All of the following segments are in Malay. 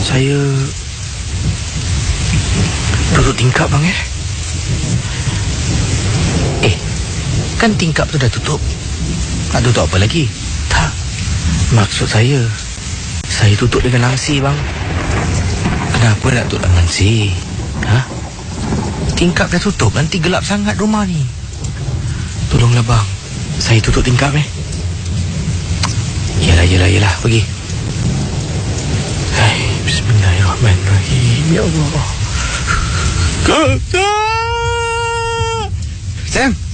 Saya tutup tingkap bang kan tingkap tu dah tutup. Nak tutup apa lagi? Tak, maksud saya tutup dengan langsir bang. Kenapa nak tutup dengan langsir? Tingkap dah tutup, nanti gelap sangat rumah ni. Tolonglah bang, saya tutup tingkap Yelah, pergi. Hai, bismillahirrahmanirrahim. Ya Allah.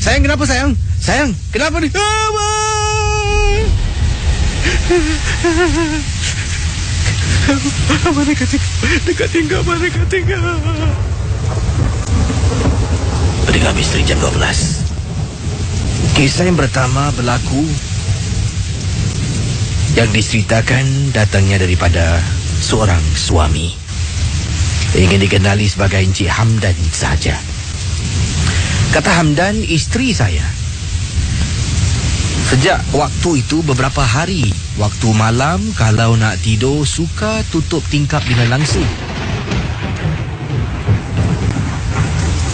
Sayang, kenapa sayang? Sayang, kenapa ni? Mana dekat tinggal. Pada habis jam 12. Kisah yang pertama berlaku yang diceritakan datangnya daripada seorang suami ingin dikenali sebagai Encik Hamdan sahaja. Kata Hamdan, isteri saya sejak waktu itu beberapa hari, waktu malam kalau nak tidur suka tutup tingkap dengan langsir.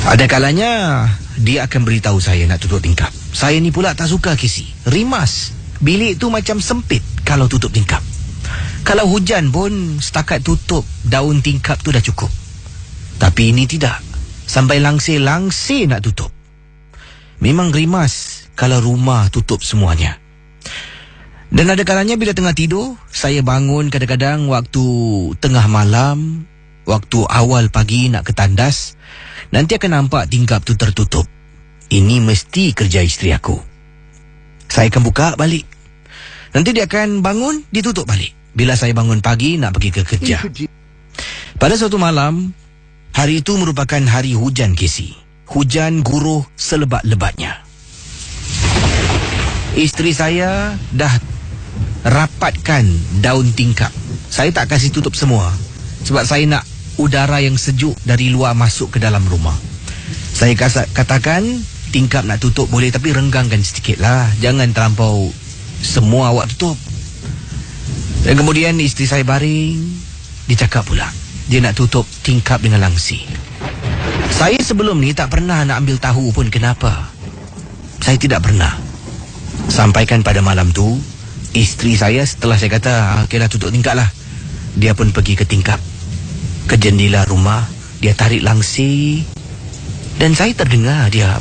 Ada kalanya dia akan beritahu saya nak tutup tingkap. Saya ni pula tak suka kisi, rimas. Bilik tu macam sempit kalau tutup tingkap. Kalau hujan pun setakat tutup daun tingkap tu dah cukup. Tapi ini tidak. Sampai langsir nak tutup. Memang rimas kalau rumah tutup semuanya. Dan ada kalanya bila tengah tidur, saya bangun kadang-kadang waktu tengah malam, waktu awal pagi nak ke tandas, nanti akan nampak tingkap tu tertutup. Ini mesti kerja isteri aku. Saya akan buka balik. Nanti dia akan bangun, ditutup balik. Bila saya bangun pagi nak pergi ke kerja. Pada suatu malam, hari itu merupakan hari hujan Casey. Hujan guruh selebat-lebatnya. Isteri saya dah rapatkan daun tingkap. Saya tak kasih tutup semua sebab saya nak udara yang sejuk dari luar masuk ke dalam rumah. Saya katakan tingkap nak tutup boleh, tapi renggangkan sedikit lah. Jangan terlampau semua awak tutup. Dan kemudian isteri saya baring. Dia cakap pula dia nak tutup tingkap dengan langsir. Saya sebelum ni tak pernah nak ambil tahu pun kenapa. Saya tidak pernah. Sampaikan pada malam tu, isteri saya setelah saya kata okeylah tutup tingkap lah, dia pun pergi ke tingkap, ke jendela rumah. Dia tarik langsir dan saya terdengar dia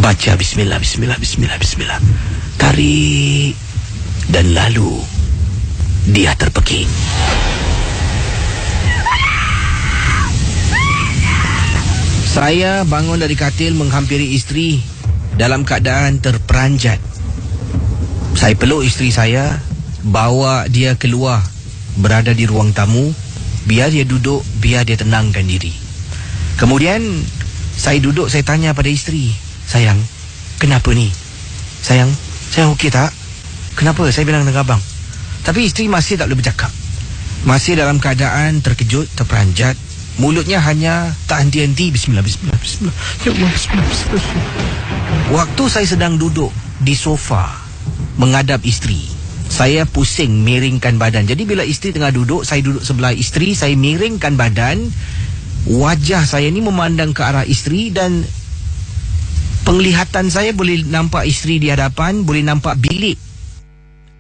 baca bismillah. Tarik dan lalu dia terpekik. Saya bangun dari katil menghampiri isteri dalam keadaan terperanjat. Saya peluk isteri saya, bawa dia keluar, berada di ruang tamu, biar dia duduk, biar dia tenangkan diri. Kemudian saya duduk, saya tanya pada isteri, sayang, kenapa ni? Sayang okey tak? Kenapa? Saya bilang dengan abang. Tapi isteri masih tak boleh bercakap. Masih dalam keadaan terkejut, terperanjat. Mulutnya hanya tak henti-henti bismillah. Ya Allah, bismillah. Waktu saya sedang duduk di sofa menghadap isteri, saya pusing miringkan badan. Jadi bila isteri tengah duduk, saya duduk sebelah isteri, saya miringkan badan. Wajah saya ni memandang ke arah isteri dan penglihatan saya boleh nampak isteri di hadapan, boleh nampak bilik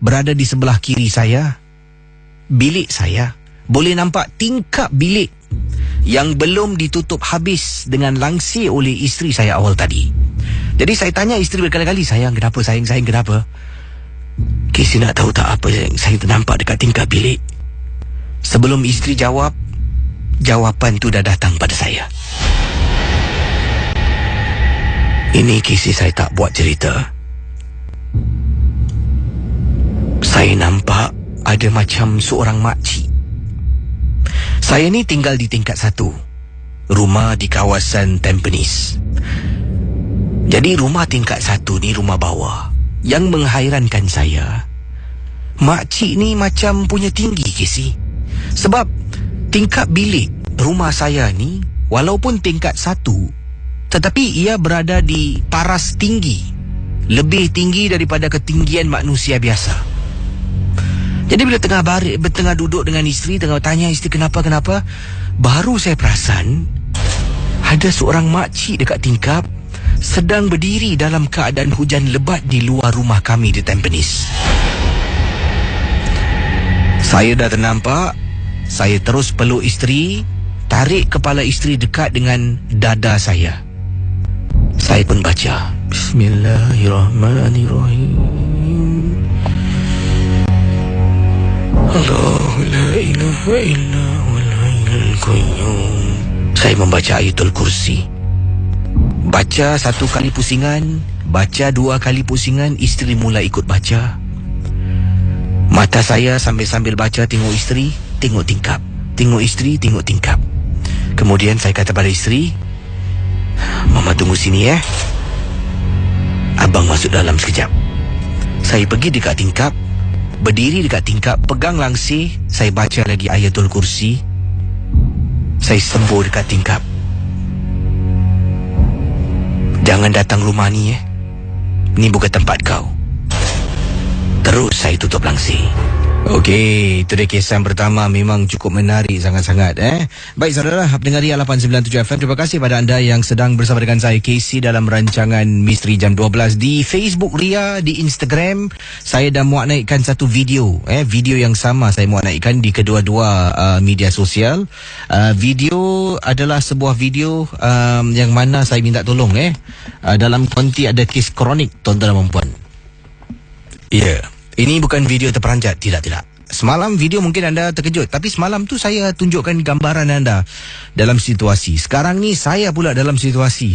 berada di sebelah kiri saya. Bilik saya, boleh nampak tingkap bilik yang belum ditutup habis dengan langsir oleh isteri saya awal tadi. Jadi saya tanya isteri berkali-kali, sayang kenapa, sayang kenapa? Kisi nak tahu tak apa yang saya ternampak dekat tingkap bilik? Sebelum isteri jawab, jawapan tu dah datang pada saya. Ini Kisi saya tak buat cerita. Saya nampak ada macam seorang makcik. Saya ni tinggal di tingkat 1, rumah di kawasan Tampines. Jadi rumah tingkat 1 ni rumah bawah. Yang menghairankan saya, makcik ni macam punya tinggi Kisi. Sebab tingkap bilik rumah saya ni walaupun tingkat 1, tetapi ia berada di paras tinggi, lebih tinggi daripada ketinggian manusia biasa. Jadi bila tengah duduk dengan isteri, tengah tanya isteri kenapa, baru saya perasan ada seorang makcik dekat tingkap sedang berdiri dalam keadaan hujan lebat di luar rumah kami di Tampines. Saya dah ternampak, saya terus peluk isteri, tarik kepala isteri dekat dengan dada saya. Saya pun baca Bismillahirrahmanirrahim. Allahu la ilaha illa huwal hayyul qayyum. Saya membaca ayatul kursi. Baca 1 kali pusingan, baca 2 kali pusingan, isteri mula ikut baca. Mata saya sambil baca tengok isteri, tengok tingkap. Tengok isteri, tengok tingkap. Kemudian saya kata pada isteri, Mama tunggu sini Abang masuk dalam sekejap. Saya pergi dekat tingkap, berdiri dekat tingkap, pegang langsir, saya baca lagi ayatul kursi. Saya sembur dekat tingkap. Jangan datang rumah ni Ni bukan tempat kau. Terus saya tutup langsir. Okey, itu dia kisah yang pertama. Memang cukup menarik sangat-sangat. Baik saudara, pendengar Ria 897 FM, terima kasih pada anda yang sedang bersama dengan saya Casey dalam rancangan Misteri Jam 12 di Facebook Ria, di Instagram. Saya dah muat naikkan satu video. Video yang sama saya muat naikkan di kedua-dua media sosial. Video adalah sebuah video yang mana saya minta tolong dalam konti ada kes kronik tuan-tuan dan puan. Ya. Ini bukan video terperanjat, tidak. Semalam video mungkin anda terkejut, tapi semalam tu saya tunjukkan gambaran anda dalam situasi. Sekarang ni saya pula dalam situasi.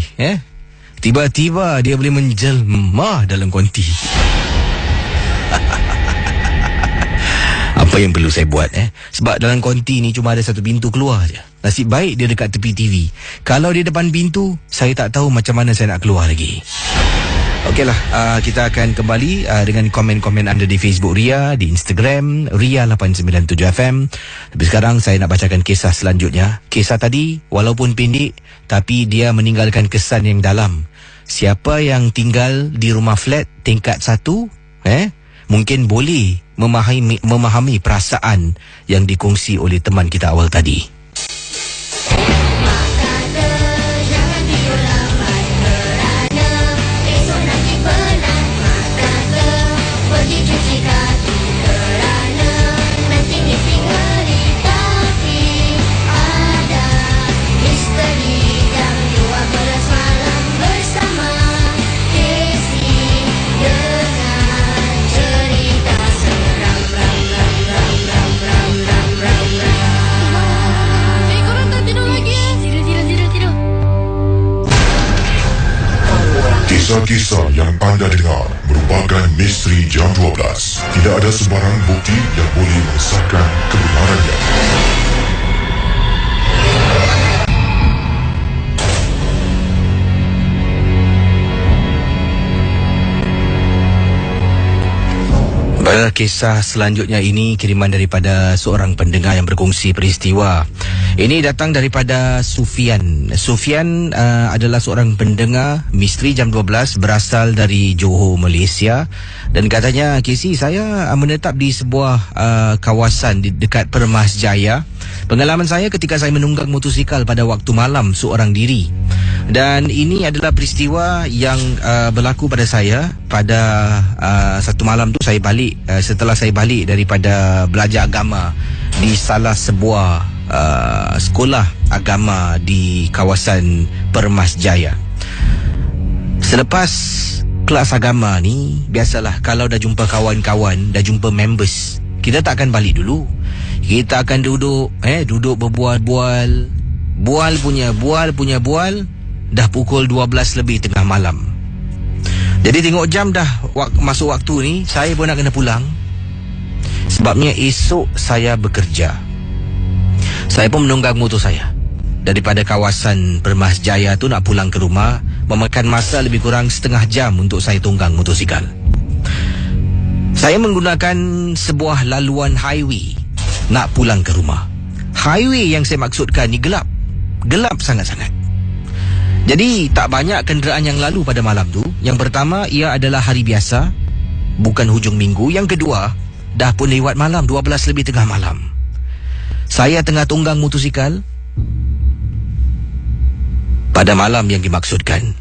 Tiba-tiba dia boleh menjelma dalam konti. Apa yang perlu saya buat Sebab dalam konti ni cuma ada satu pintu keluar je. Nasib baik dia dekat tepi TV. Kalau dia depan pintu, saya tak tahu macam mana saya nak keluar lagi. Okeylah, kita akan kembali dengan komen-komen anda di Facebook Ria, di Instagram Ria 897 FM. Tapi sekarang saya nak bacakan kisah selanjutnya. Kisah tadi walaupun pendek, tapi dia meninggalkan kesan yang dalam. Siapa yang tinggal di rumah flat tingkat 1 mungkin boleh memahami perasaan yang dikongsi oleh teman kita awal tadi. Kisah-kisah yang anda dengar merupakan misteri jam 12. Tidak ada sebarang bukti yang boleh mengesahkan kebenarannya. Kisah selanjutnya ini kiriman daripada seorang pendengar yang berkongsi peristiwa. Ini datang daripada Sufian. Sufian adalah seorang pendengar Misteri Jam 12 berasal dari Johor, Malaysia. Dan katanya, Casey, saya menetap di sebuah kawasan di dekat Permas Jaya. Pengalaman saya ketika saya menunggang motosikal pada waktu malam seorang diri. Dan ini adalah peristiwa yang berlaku pada saya pada satu malam tu saya balik setelah saya balik daripada belajar agama di salah sebuah sekolah agama di kawasan Permas Jaya. Selepas kelas agama ni, biasalah kalau dah jumpa kawan-kawan, dah jumpa members, kita tak akan balik dulu. Kita akan duduk berbual-bual. Bual punya, dah pukul 12 lebih tengah malam. Jadi tengok jam dah masuk waktu ni, saya pun nak kena pulang. Sebabnya esok saya bekerja. Saya pun menunggang motor saya daripada kawasan Permas Jaya tu nak pulang ke rumah, memakan masa lebih kurang setengah jam untuk saya tunggang motosikal. Saya menggunakan sebuah laluan highway nak pulang ke rumah. Highway yang saya maksudkan ni gelap sangat-sangat. Jadi tak banyak kenderaan yang lalu pada malam tu. Yang pertama, ia adalah hari biasa, bukan hujung minggu. Yang kedua, Dah pun lewat malam, 12 lebih tengah malam. Saya tengah tunggang motosikal pada malam yang dimaksudkan.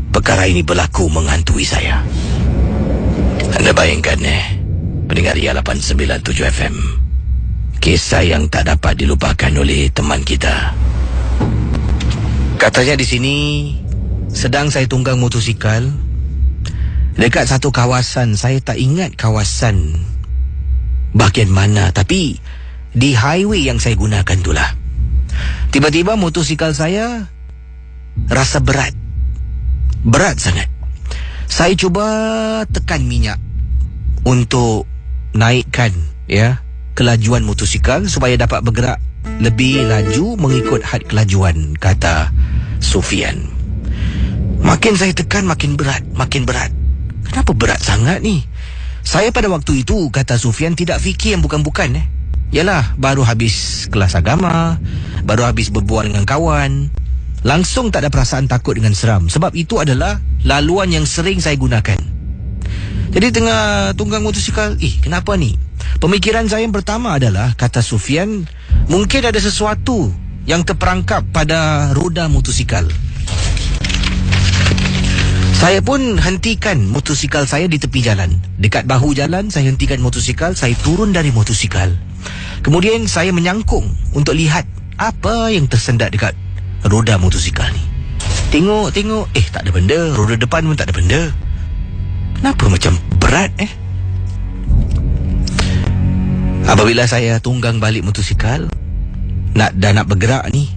Perkara ini berlaku menghantui saya. Anda bayangkan pendengar Ria 897 FM, kisah yang tak dapat dilupakan oleh teman kita. Katanya di sini sedang saya tunggang motosikal dekat satu kawasan. Saya tak ingat kawasan bahagian mana, tapi di highway yang saya gunakan itulah. Tiba-tiba motosikal saya rasa berat. Berat sangat. Saya cuba tekan minyak untuk naikkan kelajuan motosikal supaya dapat bergerak lebih laju mengikut had kelajuan, kata Sufian. Makin saya tekan makin berat, makin berat. Kenapa berat sangat ni? Saya pada waktu itu, kata Sufian, tidak fikir yang bukan-bukan. Yalah, baru habis kelas agama, baru habis berbual dengan kawan. Langsung tak ada perasaan takut dengan seram, sebab itu adalah laluan yang sering saya gunakan. Jadi tengah tunggang motosikal, kenapa ni? Pemikiran saya yang pertama adalah, kata Sufian, mungkin ada sesuatu yang terperangkap pada roda motosikal. Saya pun hentikan motosikal saya di tepi jalan. Dekat bahu jalan, saya hentikan motosikal, saya turun dari motosikal. Kemudian saya menyangkung untuk lihat apa yang tersendat dekat roda motosikal ni. Tengok, tak ada benda. Roda depan pun tak ada benda. Kenapa macam berat Apabila saya tunggang balik motosikal, nak bergerak ni,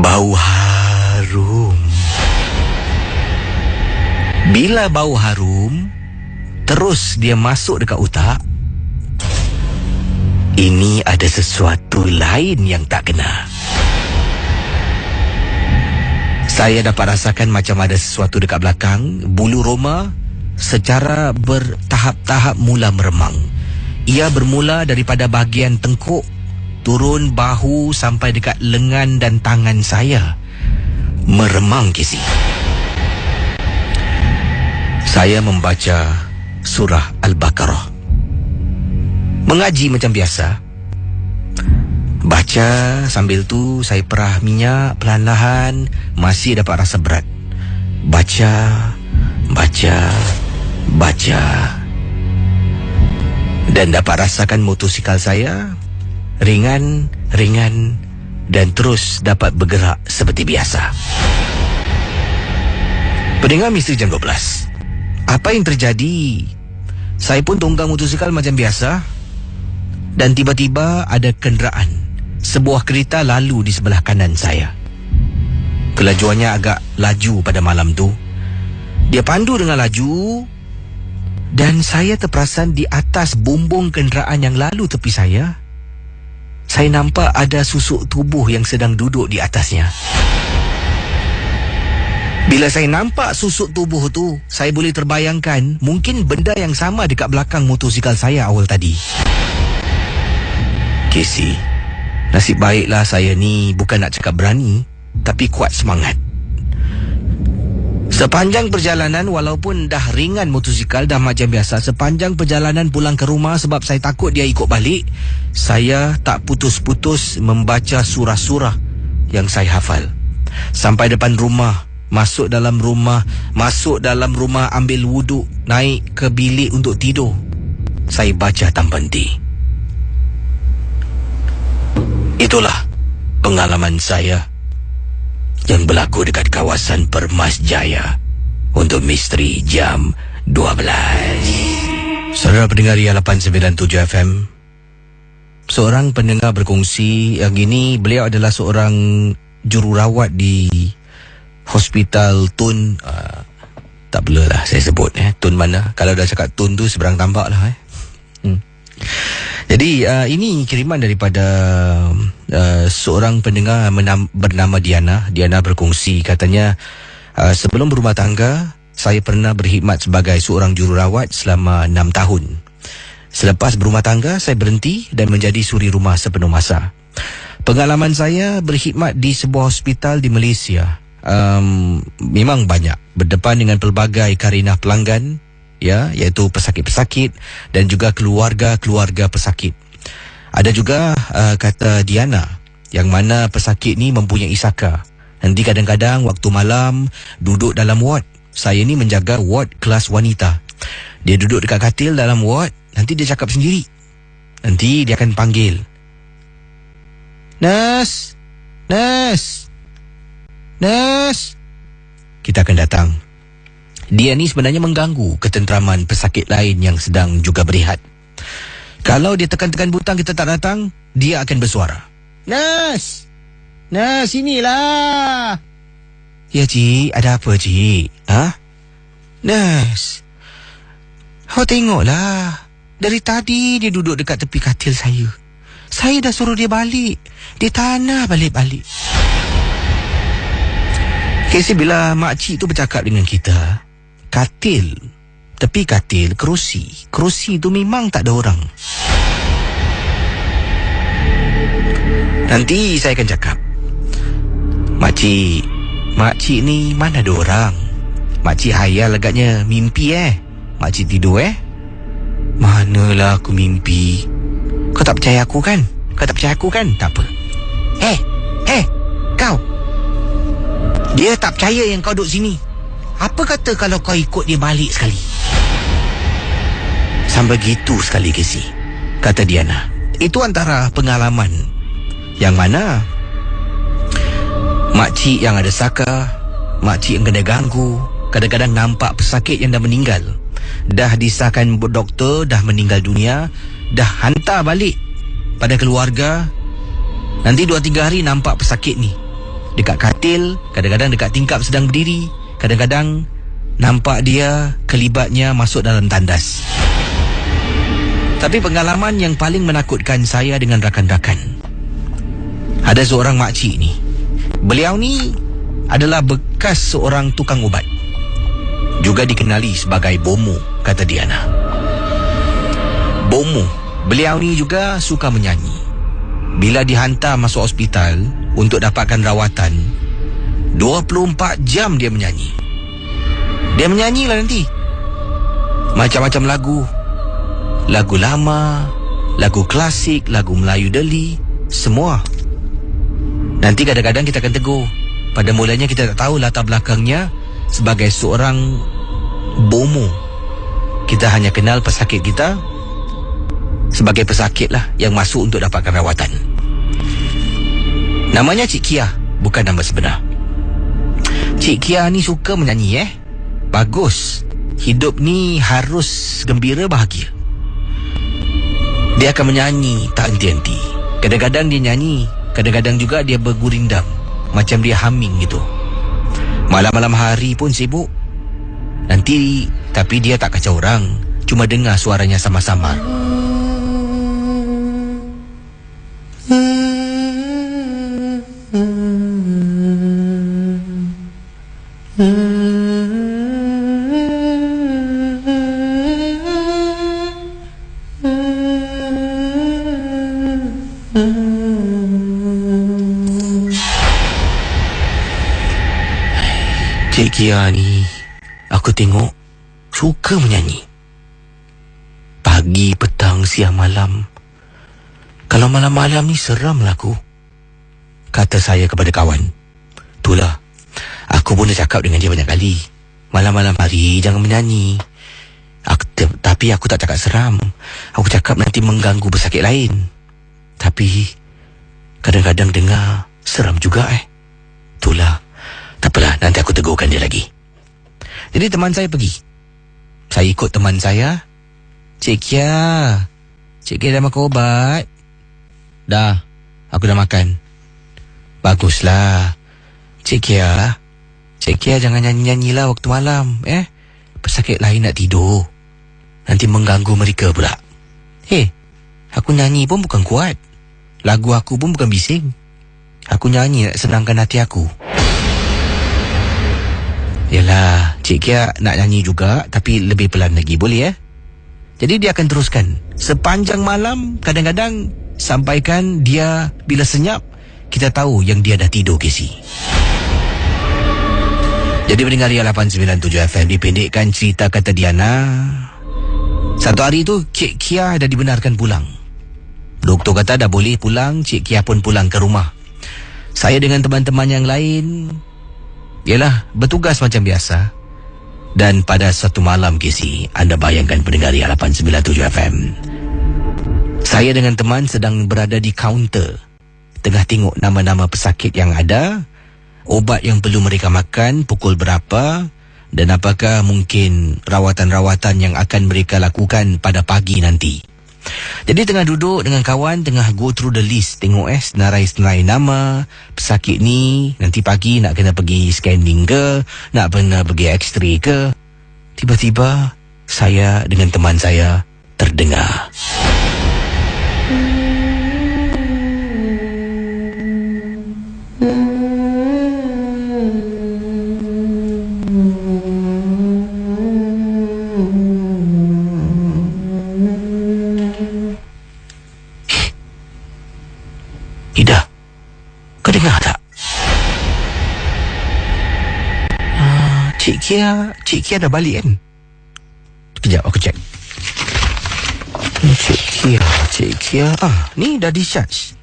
bau harum. Bila bau harum terus dia masuk dekat otak, ini ada sesuatu lain yang tak kena. Saya dapat rasakan macam ada sesuatu dekat belakang. Bulu roma secara bertahap-tahap mula meremang. Ia bermula daripada bahagian tengkuk, turun bahu sampai dekat lengan dan tangan saya. Meremang, Kisi. Saya membaca surah Al-Baqarah. Mengaji macam biasa. Baca, sambil tu saya perah minyak perlahan-lahan. Masih dapat rasa berat. Baca. Dan dapat rasakan motosikal saya ringan, dan terus dapat bergerak seperti biasa. Pendengar Misteri Jam 12, apa yang terjadi? Saya pun tunggang motosikal macam biasa, dan tiba-tiba ada kenderaan, sebuah kereta lalu di sebelah kanan saya. Kelajuannya agak laju pada malam tu. Dia pandu dengan laju, dan saya terperasan di atas bumbung kenderaan yang lalu tepi saya. Saya nampak ada susuk tubuh yang sedang duduk di atasnya. Bila saya nampak susuk tubuh tu, saya boleh terbayangkan mungkin benda yang sama dekat belakang motosikal saya awal tadi. Casey, nasib baiklah saya ni bukan nak cakap berani, tapi kuat semangat. Sepanjang perjalanan, walaupun dah ringan motosikal, dah macam biasa, sepanjang perjalanan pulang ke rumah, sebab saya takut dia ikut balik, saya tak putus-putus membaca surah-surah yang saya hafal. Sampai depan rumah, masuk dalam rumah, ambil wuduk, naik ke bilik untuk tidur, saya baca tanpa henti. Itulah pengalaman saya yang berlaku dekat kawasan Permas Jaya untuk Misteri Jam 12. Saudara pendengar Ria 897 FM, seorang pendengar berkongsi yang ini, beliau adalah seorang jururawat di Hospital Tun. Tak perlulah saya sebut Tun mana. Kalau dah cakap Tun tu seberang tambak lah Jadi ini kiriman daripada seorang pendengar bernama Diana. Diana berkongsi, katanya, sebelum berumah tangga, saya pernah berkhidmat sebagai seorang jururawat selama 6 tahun. Selepas berumah tangga, saya berhenti dan menjadi suri rumah sepenuh masa. Pengalaman saya berkhidmat di sebuah hospital di Malaysia memang banyak berdepan dengan pelbagai karenah pelanggan, ya, iaitu pesakit-pesakit dan juga keluarga-keluarga pesakit. Ada juga kata Diana, yang mana pesakit ni mempunyai saka. Nanti kadang-kadang waktu malam duduk dalam ward. Saya ni menjaga ward kelas wanita. Dia duduk dekat katil dalam ward, nanti dia cakap sendiri. Nanti dia akan panggil, "Nurse, nurse, nurse." Kita akan datang. Dia ni sebenarnya mengganggu ketenteraman pesakit lain yang sedang juga berehat. Kalau dia tekan-tekan butang kita tak datang, dia akan bersuara, "Nurse, nurse, sinilah." "Ya, cik, ada apa, cik?" "Ha? Nurse, awak tengoklah. Dari tadi dia duduk dekat tepi katil saya. Saya dah suruh dia balik. Dia tanah balik-balik." Kasi bila makcik tu bercakap dengan kita, katil, tepi katil, kerusi tu memang tak ada orang. Nanti saya akan cakap, Makcik ni mana ada orang? Makcik hayal agaknya mimpi Makcik tidur Manalah aku mimpi. Kau tak percaya aku kan? Tak apa. Kau. Dia tak percaya yang kau duduk sini. Apa kata kalau kau ikut dia balik sekali? Sampai gitu sekali, Casey, kata Diana. Itu antara pengalaman yang mana makcik yang ada saka, makcik yang kena ganggu, kadang-kadang nampak pesakit yang dah meninggal, dah disahkan doktor dah meninggal dunia, dah hantar balik pada keluarga. Nanti 2-3 hari nampak pesakit ni dekat katil, kadang-kadang dekat tingkap sedang berdiri, kadang-kadang nampak dia kelibatnya masuk dalam tandas. Tapi pengalaman yang paling menakutkan saya dengan rakan-rakan, ada seorang makcik ni. Beliau ni adalah bekas seorang tukang ubat, juga dikenali sebagai Bomo, kata Diana. Bomo, beliau ni juga suka menyanyi. Bila dihantar masuk hospital untuk dapatkan rawatan, 24 jam dia menyanyi. Dia menyanyilah nanti macam-macam lagu. Lagu lama, lagu klasik, lagu Melayu Deli, semua. Nanti kadang-kadang kita akan tegur. Pada mulanya kita tak tahu latar belakangnya sebagai seorang Bomo. Kita hanya kenal pesakit kita sebagai pesakit lah yang masuk untuk dapatkan rawatan. Namanya Cik Kia, bukan nama sebenar. Cik Kia ni suka menyanyi bagus. Hidup ni harus gembira, bahagia. Dia akan menyanyi tak henti-henti. Kadang-kadang dia nyanyi, kadang-kadang juga dia bergurindam, macam dia humming gitu. Malam-malam hari pun sibuk. Tapi dia tak kacau orang, cuma dengar suaranya sama-sama. Cik Kia ni, aku tengok suka menyanyi. Pagi, petang, siang, malam. Kalau malam-malam ni seram lah aku, kata saya kepada kawan. Itulah, aku pun dah cakap dengan dia banyak kali. Malam-malam hari jangan menyanyi. Tapi aku tak cakap seram. Aku cakap nanti mengganggu pesakit lain. Tapi kadang-kadang dengar seram juga Itulah. Tak apalah, nanti aku tegurkan dia lagi. Jadi teman saya pergi. Saya ikut teman saya. Cik Kia dah makan ubat? Dah, aku dah makan. Baguslah. Cik Kia jangan nyanyi-nyanyi lah waktu malam pesakit lain nak tidur, nanti mengganggu mereka pula. Aku nyanyi pun bukan kuat. Lagu aku pun bukan bising. Aku nyanyi nak senangkan hati aku. Yalah, Cik Kia nak nyanyi juga, tapi lebih pelan lagi, boleh Jadi dia akan teruskan sepanjang malam. Kadang-kadang sampaikan dia bila senyap, kita tahu yang dia dah tidur, Casey. Jadi pendengar 897 FM, dipendekkan cerita kata Diana. Satu hari tu Cik Kia dah dibenarkan pulang. Doktor kata dah boleh pulang. Cik Kia pun pulang ke rumah. Saya dengan teman-teman yang lain ialah bertugas macam biasa. Dan pada satu malam, Casey, anda bayangkan pendengar 897 FM, saya dengan teman sedang berada di kaunter, tengah tengok nama-nama pesakit yang ada, ubat yang perlu mereka makan, pukul berapa, dan apakah mungkin rawatan-rawatan yang akan mereka lakukan pada pagi nanti. Jadi tengah duduk dengan kawan, tengah go through the list, tengok senarai-senarai nama pesakit ni, nanti pagi nak kena pergi scanning ke, nak kena pergi x-ray ke. Tiba-tiba saya dengan teman saya terdengar, Ida, kau dengar tak? Cik Kia dah balik kan? Sekejap aku cek. Cik Kia ni dah discharge.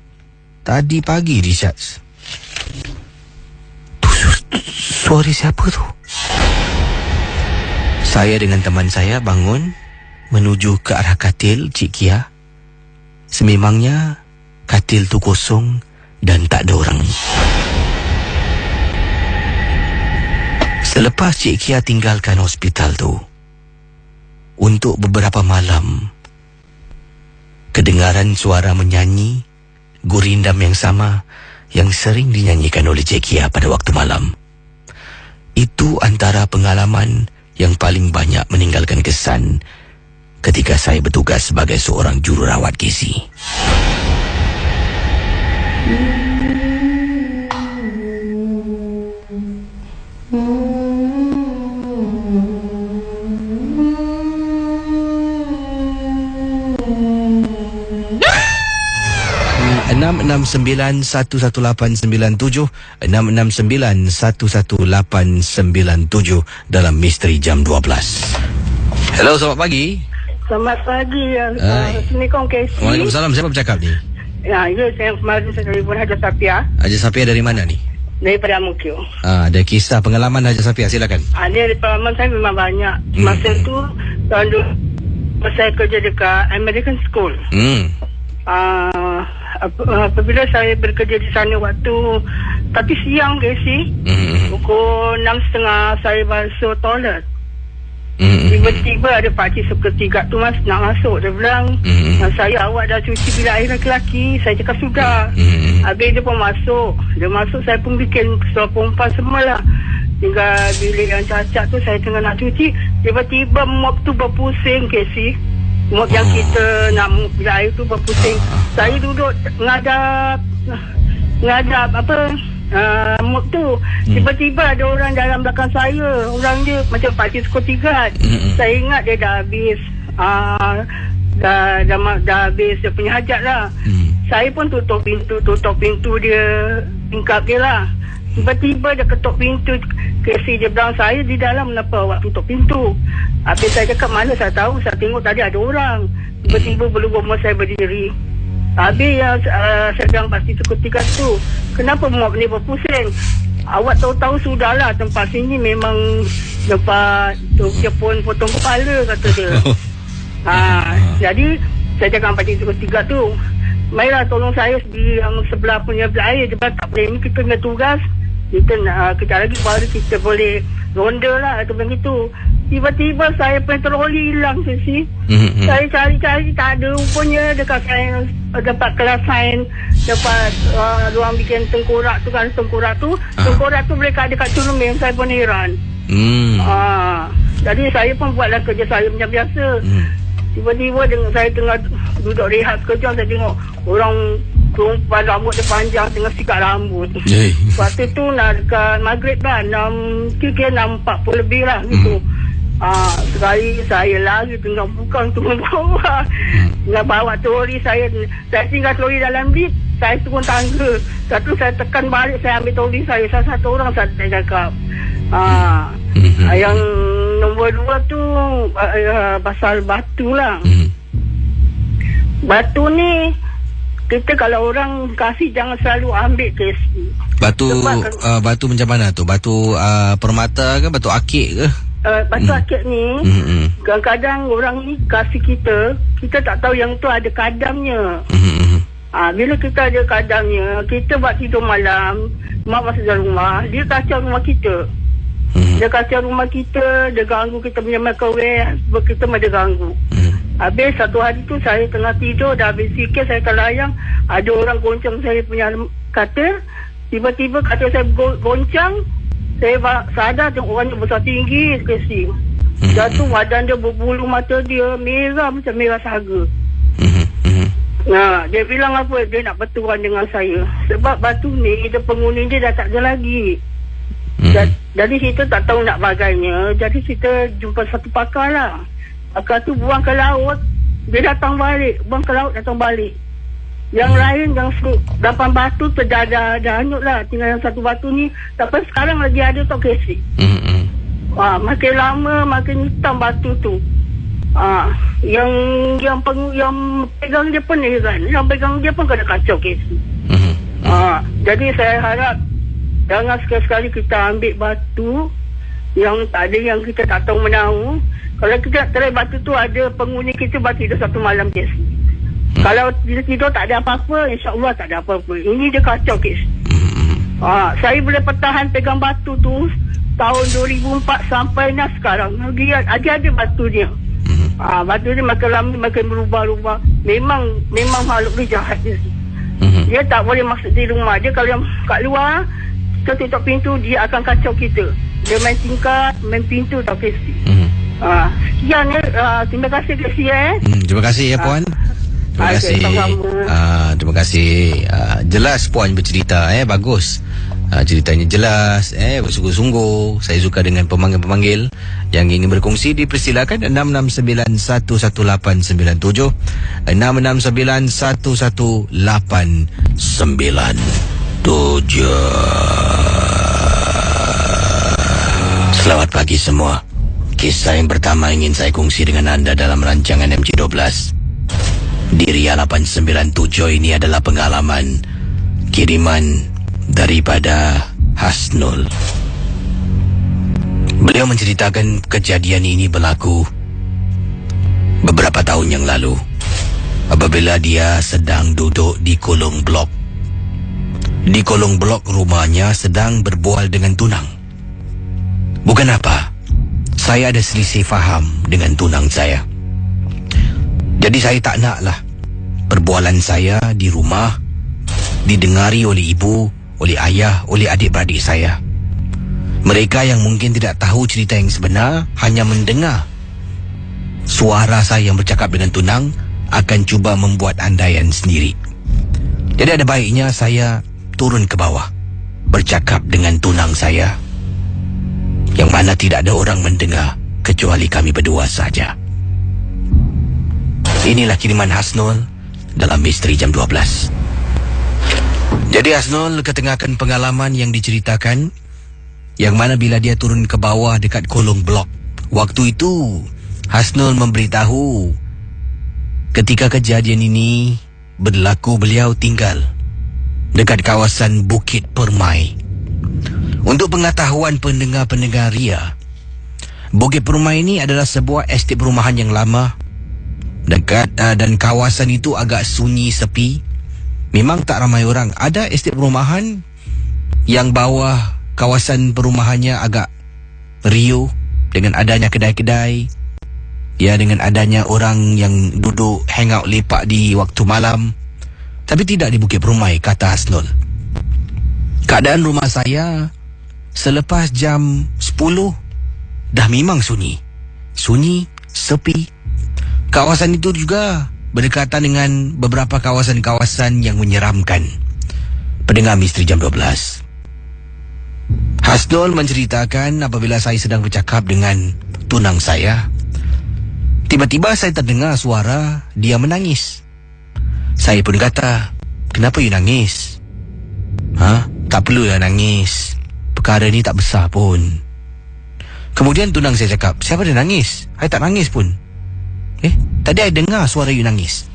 Tadi pagi discharge. Tu suara siapa tu? Saya dengan teman saya bangun menuju ke arah katil Cik Kia. Sememangnya katil tu kosong dan tak ada orang. Selepas Cik Kia tinggalkan hospital tu, untuk beberapa malam, kedengaran suara menyanyi, gurindam yang sama yang sering dinyanyikan oleh Cik Kia pada waktu malam. Itu antara pengalaman yang paling banyak meninggalkan kesan ketika saya bertugas sebagai seorang jururawat Casey. 669-11897 669-11897 dalam Misteri Jam 12. Hello, selamat pagi. Selamat pagi. Assalamualaikum, Casey. Waalaikumsalam. Siapa bercakap ni? Ya, saya kemarin saya telefon Haji Safia. Haji Safia dari mana ni? Daripada Amukyo. Ada kisah pengalaman Haji Safia, silakan. Ada pengalaman saya memang banyak. Masa tu tahun dulu saya kerja dekat American School. Apabila saya bekerja di sana waktu tapi siang, Casey, pukul 6.30 saya basuh toilet. Tiba-tiba ada pakcik seketika tu nak masuk. Dia bilang, saya, awak dah cuci bilik air lelaki? Saya cakap sudah. Habis dia pun masuk. Dia masuk, saya pun bikin seluar perempuan semualah. Tinggal bilik yang cacat tu saya tengah nak cuci. Tiba-tiba mop tu berpusing, Casey. Mop yang kita nak mop bilik air tu berpusing. Saya duduk ngadap mop tu. Tiba-tiba ada orang dalam belakang saya. Orang dia macam pakcik security guard. Saya ingat dia dah habis dah habis dia punya hajat lah. Saya pun tutup pintu dia, tingkap dia lah. Tiba-tiba dia ketuk pintu. Casey, dia bilang, saya di dalam, kenapa awak tutup pintu? Habis saya cakap, mana saya tahu, saya tengok tadi ada orang. Tiba-tiba bulu gomol saya berdiri. Habis saya bilang pasti security guard tu, kenapa mop ni berpusing? Awak tahu-tahu sudahlah, tempat sini memang tempat tu dia pun potong kepala, kata dia. Jadi saya cakap pakcik security guard tu, marilah tolong saya di yang sebelah punya bilik air. Dia bilang, tak boleh, ni kita punya tugas, kita kejap lagi baru kita boleh ronda lah, atau begitu. Tiba-tiba saya punya troli hilang, Sisi. Saya cari-cari tak ada. Rupanya dekat sains, dapat kelas sains, dapat ruang bikin tengkorak tu kan. Tengkorak tu boleh ada kat cermin. Saya pun heran. Jadi saya pun buatlah kerja saya macam biasa. Tiba-tiba saya tengah duduk rehat kerja, saya tengok orang perempuan rambut dia panjang tengah sikat rambut. Waktu tu nak dekat maghrib lah, kira 6.40 lebih lah gitu. Sekali saya lari tengah bukan turun bawah. Nak bawa troli saya tinggal troli dalam lift. saya turun tangga. Satu saya tekan balik, saya ambil toli saya. Salah satu orang saya cakap. Yang nombor 2 tu pasal batu lah. Batu ni kita kalau orang kasih jangan selalu ambil kes. Batu batu macam mana tu? Batu permata ke? Batu akik ke? Batu akik ni kadang-kadang orang ni kasih kita tak tahu yang tu ada kadamnya. Bila kita ada kadamnya, kita buat tidur malam, mak masuk dalam rumah, dia kacau rumah kita. Dia kacau rumah kita, dia ganggu kita punya microwave, kita mah dia ganggu. Habis satu hari tu saya tengah tidur, dah habis sikit saya terlayang, ada orang goncang saya punya katil. Tiba-tiba katil saya goncang, saya sadar tengok orangnya besar tinggi sekali. Jatuh badan dia berbulu, mata dia merah macam merah saga. Dia bilang apa, dia nak bertuan dengan saya. Sebab batu ni, dia penghuni dia dah tak ada lagi. Jadi kita tak tahu nak bagainya. Jadi kita jumpa satu pakar lah. Pakar tu buang ke laut, dia datang balik. Buang ke laut, datang balik. Yang lain, yang 8 batu tu dah hanyut lah. Tinggal yang satu batu ni. Tapi sekarang lagi ada tak kesik. Makin lama, makin hitam batu tu. Yang pegang dia pun ni kan. Yang pegang dia pun kena kacau kesik. Jadi saya harap jangan sekali-sekali kita ambil batu yang tak ada, yang kita tak tahu menahu. Kalau kita try batu tu, ada penghuni kita batu tidur satu malam kes. Kalau dia tidur tak ada apa-apa, insya-Allah tak ada apa-apa. Ini dia kacau kes. Saya boleh pertahan pegang batu tu tahun 2004 sampai sekarang. Dia ada batu dia. Batu dia makin lama makin berubah-ubah. Memang makhluk ni jahat dia. Dia tak boleh masuk di rumah. Dia kalau yang kat luar, kita tutup pintu, dia akan kacau kita. Dia main tingkat, main pintu tak kesi. Sekian terima kasih Kesi terima kasih ya Puan. Terima kasih. Terima kasih. Jelas Puan bercerita bagus. Ceritanya jelas, bersungguh-sungguh. Saya suka dengan pemanggil-pemanggil yang ingin berkongsi. Dipersilakan 6691897 6691897. Selamat pagi semua. Kisah yang pertama ingin saya kongsi dengan anda dalam rancangan MJ12 di Ria 897 ini adalah pengalaman kiriman daripada Hasnul. Beliau menceritakan kejadian ini berlaku beberapa tahun yang lalu apabila dia sedang duduk di kolong blok. Di kolong blok rumahnya sedang berbual dengan tunang. Bukan apa, saya ada selisih faham dengan tunang saya. Jadi saya tak naklah perbualan saya di rumah didengari oleh ibu, oleh ayah, oleh adik-beradik saya. Mereka yang mungkin tidak tahu cerita yang sebenar, hanya mendengar suara saya yang bercakap dengan tunang, akan cuba membuat andaian sendiri. Jadi ada baiknya saya turun ke bawah, bercakap dengan tunang saya, yang mana tidak ada orang mendengar kecuali kami berdua saja. Inilah kiriman Hasnul dalam Misteri Jam 12. Jadi Hasnul ketengahkan pengalaman yang diceritakan, yang mana bila dia turun ke bawah dekat kolong blok, waktu itu Hasnul memberitahu ketika kejadian ini berlaku beliau tinggal dekat kawasan Bukit Permai. Untuk pengetahuan pendengar-pendengar Ria, Bukit Permai ini adalah sebuah estet perumahan yang lama dekat dan kawasan itu agak sunyi sepi. Memang tak ramai orang. Ada estet perumahan yang bawah kawasan perumahannya agak riuh dengan adanya kedai-kedai, dengan adanya orang yang duduk hangout lepak di waktu malam. Tapi tidak di Bukit Permai, kata Hasnul. Keadaan rumah saya selepas jam 10 dah memang sunyi. Sunyi, sepi. Kawasan itu juga berdekatan dengan beberapa kawasan-kawasan yang menyeramkan. Pendengar Misteri Jam 12, Hasnul menceritakan apabila saya sedang bercakap dengan tunang saya, tiba-tiba saya terdengar suara dia menangis. Saya pun kata, kenapa you nangis? Tak perlulah nangis. Perkara ni tak besar pun. Kemudian tunang saya cakap, siapa dia nangis? I tak nangis pun. Tadi I dengar suara you nangis.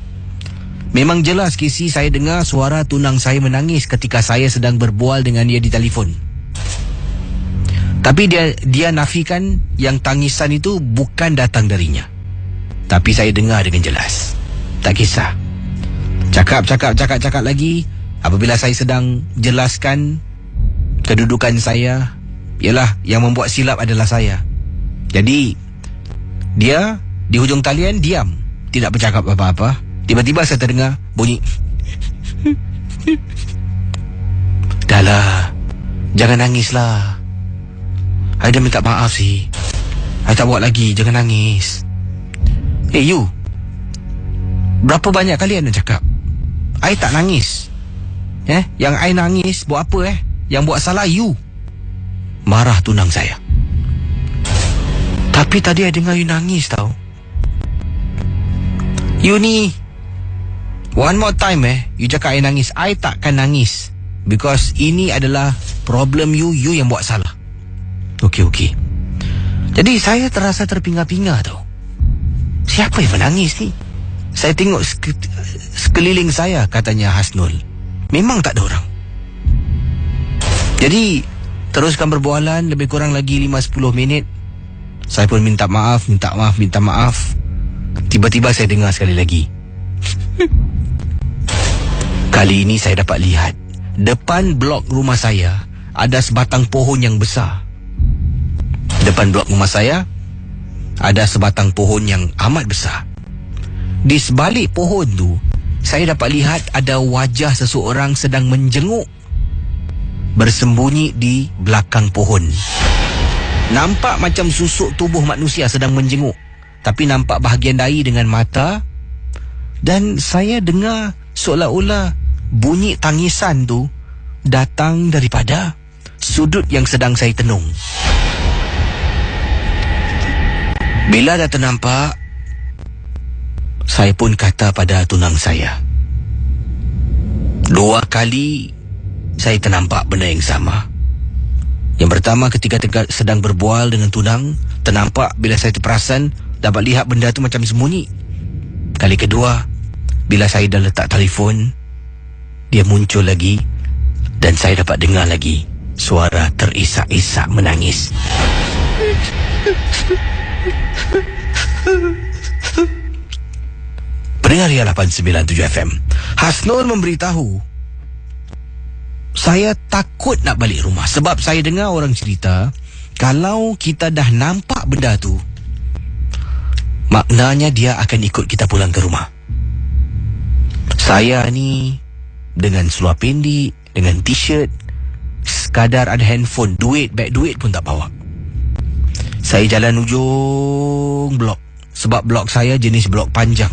Memang jelas Casey, saya dengar suara tunang saya menangis ketika saya sedang berbual dengan dia di telefon. Tapi dia nafikan yang tangisan itu bukan datang darinya. Tapi saya dengar dengan jelas. Tak kisah. Cakap lagi. Apabila saya sedang jelaskan kedudukan saya, ialah yang membuat silap adalah saya. Jadi dia di hujung talian diam, tidak bercakap apa-apa. Tiba-tiba saya terdengar bunyi. Dahlah, jangan nangislah. I dah minta maaf sih. I tak buat lagi, jangan nangis. You, berapa banyak kali anda cakap I tak nangis? Yang I nangis buat apa? Yang buat salah you. Marah tunang saya. Tapi tadi I dengar you nangis tau. You ni, one more time you cakap I nangis, I takkan nangis. Because ini adalah problem you yang buat salah. Okey. Jadi saya terasa terpinga-pinga tau. Siapa yang menangis ni? Saya tengok sekeliling saya, katanya Hasnul. Memang tak ada orang. Jadi teruskan berbualan lebih kurang lagi 5-10 minit. Saya pun minta maaf. Tiba-tiba saya dengar sekali lagi. Kali ini saya dapat lihat depan blok rumah saya ada sebatang pohon yang besar. Depan blok rumah saya ada sebatang pohon yang amat besar. Di sebalik pohon tu, saya dapat lihat ada wajah seseorang sedang menjenguk, bersembunyi di belakang pohon. Nampak macam susuk tubuh manusia sedang menjenguk, tapi nampak bahagian dahi dengan mata. Dan saya dengar seolah-olah bunyi tangisan tu datang daripada sudut yang sedang saya tenung. Bila dah ternampak, saya pun kata pada tunang saya. 2 kali saya ternampak benda yang sama. Yang pertama ketika sedang berbual dengan tunang, ternampak bila saya terperasan, dapat lihat benda tu macam sembunyi. Kali kedua, bila saya dah letak telefon, dia muncul lagi dan saya dapat dengar lagi suara terisak-isak menangis. Pendengar Ria 897 FM, Hasnur memberitahu saya takut nak balik rumah sebab saya dengar orang cerita kalau kita dah nampak benda tu, maknanya dia akan ikut kita pulang ke rumah. Saya ni dengan seluar pendek, dengan t-shirt, sekadar ada handphone, beg duit pun tak bawa. Saya jalan ujung blok, sebab blok saya jenis blok panjang.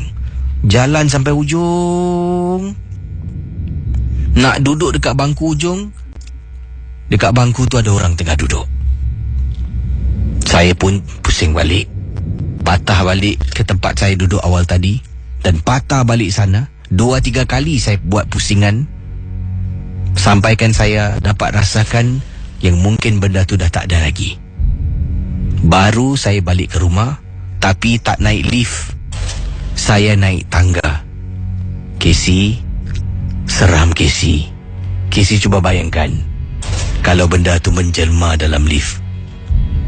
Jalan sampai ujung, nak duduk dekat bangku ujung. Dekat bangku tu ada orang tengah duduk. Saya pun pusing balik, patah balik ke tempat saya duduk awal tadi, dan patah balik sana. 2-3 kali saya buat pusingan, sampaikan saya dapat rasakan yang mungkin benda tu dah tak ada lagi. Baru saya balik ke rumah, tapi tak naik lift, saya naik tangga. Casey, seram Casey. Casey cuba bayangkan kalau benda tu menjelma dalam lift,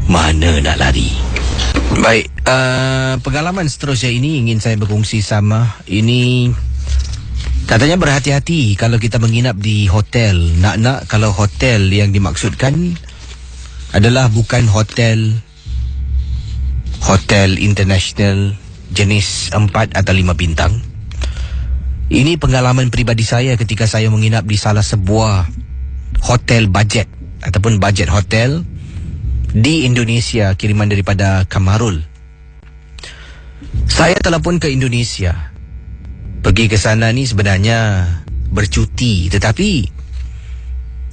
mana nak lari? Baik, pengalaman seterusnya ini ingin saya berkongsi sama. Ini katanya berhati-hati kalau kita menginap di hotel. Nak kalau hotel yang dimaksudkan adalah bukan hotel international jenis 4 atau 5 bintang. Ini pengalaman peribadi saya ketika saya menginap di salah sebuah hotel budget ataupun budget hotel di Indonesia, kiriman daripada Kamarul. Saya telefon ke Indonesia. Pergi ke sana ni sebenarnya bercuti, tetapi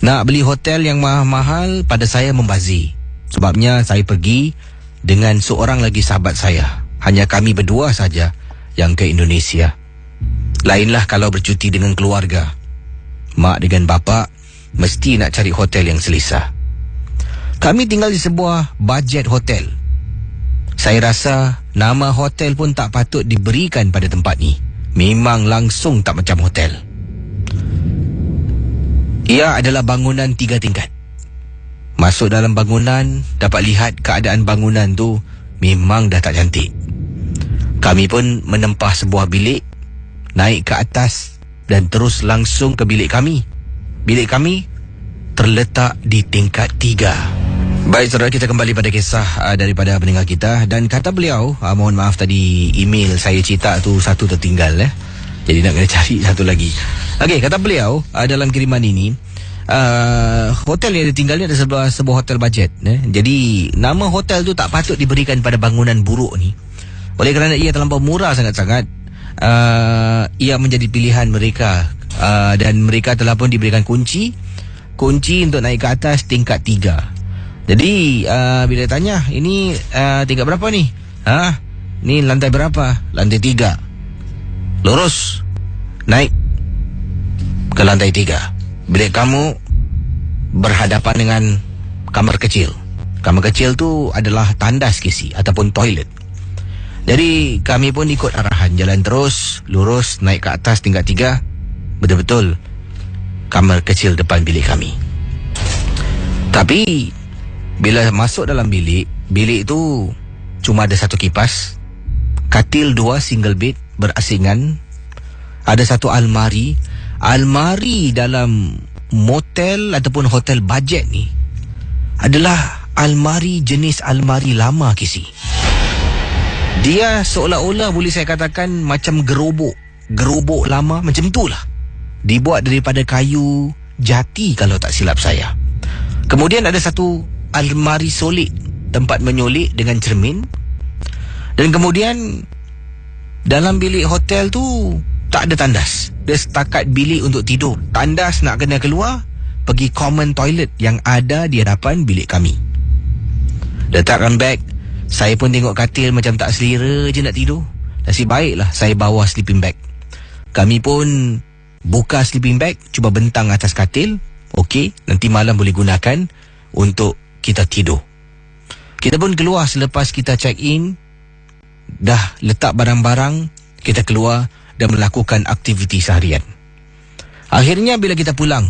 nak beli hotel yang mahal-mahal pada saya membazir. Sebabnya saya pergi dengan seorang lagi sahabat saya. Hanya kami berdua saja yang ke Indonesia. Lainlah kalau bercuti dengan keluarga. mak dengan bapa mesti nak cari hotel yang selesa. Kami tinggal di sebuah budget hotel. Saya rasa nama hotel pun tak patut diberikan pada tempat ni. Memang langsung tak macam hotel. Ia adalah bangunan 3 tingkat. Masuk dalam bangunan, dapat lihat keadaan bangunan tu memang dah tak cantik. Kami pun menempah sebuah bilik, naik ke atas dan terus langsung ke bilik kami. Bilik kami terletak di tingkat 3. Baik, saudara, kita kembali pada kisah daripada pendengar kita. Dan kata beliau, mohon maaf tadi email saya cetak tu satu tertinggal. Jadi nak kena cari satu lagi. Okey, kata beliau dalam kiriman ini, hotel yang dia tinggal ni adalah sebuah hotel bajet. Jadi nama hotel tu tak patut diberikan pada bangunan buruk ni. Oleh kerana ia terlampau murah sangat-sangat, ia menjadi pilihan mereka. Dan mereka telah pun diberikan kunci untuk naik ke atas tingkat 3. Jadi bila tanya, ini tingkat berapa ni? Ni lantai berapa? Lantai 3. Lurus, naik ke lantai 3. Bilik kamu berhadapan dengan kamar kecil. Kamar kecil tu adalah tandas kisi ataupun toilet. Jadi kami pun ikut arahan, jalan terus, lurus, naik ke atas tingkat 3. Betul-betul kamar kecil depan bilik kami. Tapi bila masuk dalam bilik tu cuma ada satu kipas, katil 2 single bed berasingan, ada satu almari dalam motel ataupun hotel bajet ni adalah almari jenis almari lama kisi. Dia seolah-olah boleh saya katakan macam gerobok lama macam tu lah. Dibuat daripada kayu jati kalau tak silap saya. Kemudian ada satu almari solid, tempat menyolik dengan cermin. Dan kemudian dalam bilik hotel tu tak ada tandas. Dia setakat bilik untuk tidur. Tandas nak kena keluar, pergi common toilet yang ada di hadapan bilik kami. Letakkan beg, saya pun tengok katil macam tak selera je nak tidur. Nasib baiklah saya bawa sleeping bag. Kami pun buka sleeping bag, cuba bentang atas katil. Okey, nanti malam boleh gunakan untuk kita tidur. Kita pun keluar selepas kita check in. Dah letak barang-barang, kita keluar dan melakukan aktiviti seharian. Akhirnya bila kita pulang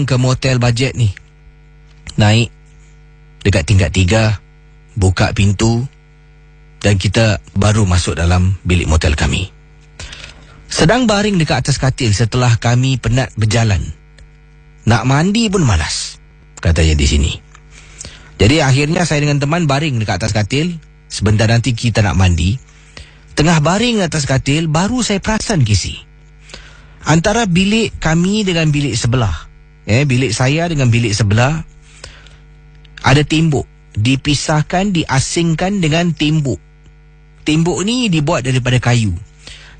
ke motel bajet ni, naik dekat tingkat 3, buka pintu dan kita baru masuk dalam bilik motel kami. Sedang baring dekat atas katil setelah kami penat berjalan. Nak mandi pun malas, katanya di sini. Jadi akhirnya saya dengan teman baring dekat atas katil. Sebentar nanti kita nak mandi. Tengah baring atas katil, baru saya perasan kisi, antara bilik kami dengan bilik sebelah, bilik saya dengan bilik sebelah, ada tembok. Dipisahkan, diasingkan dengan tembok. Tembok ni dibuat daripada kayu.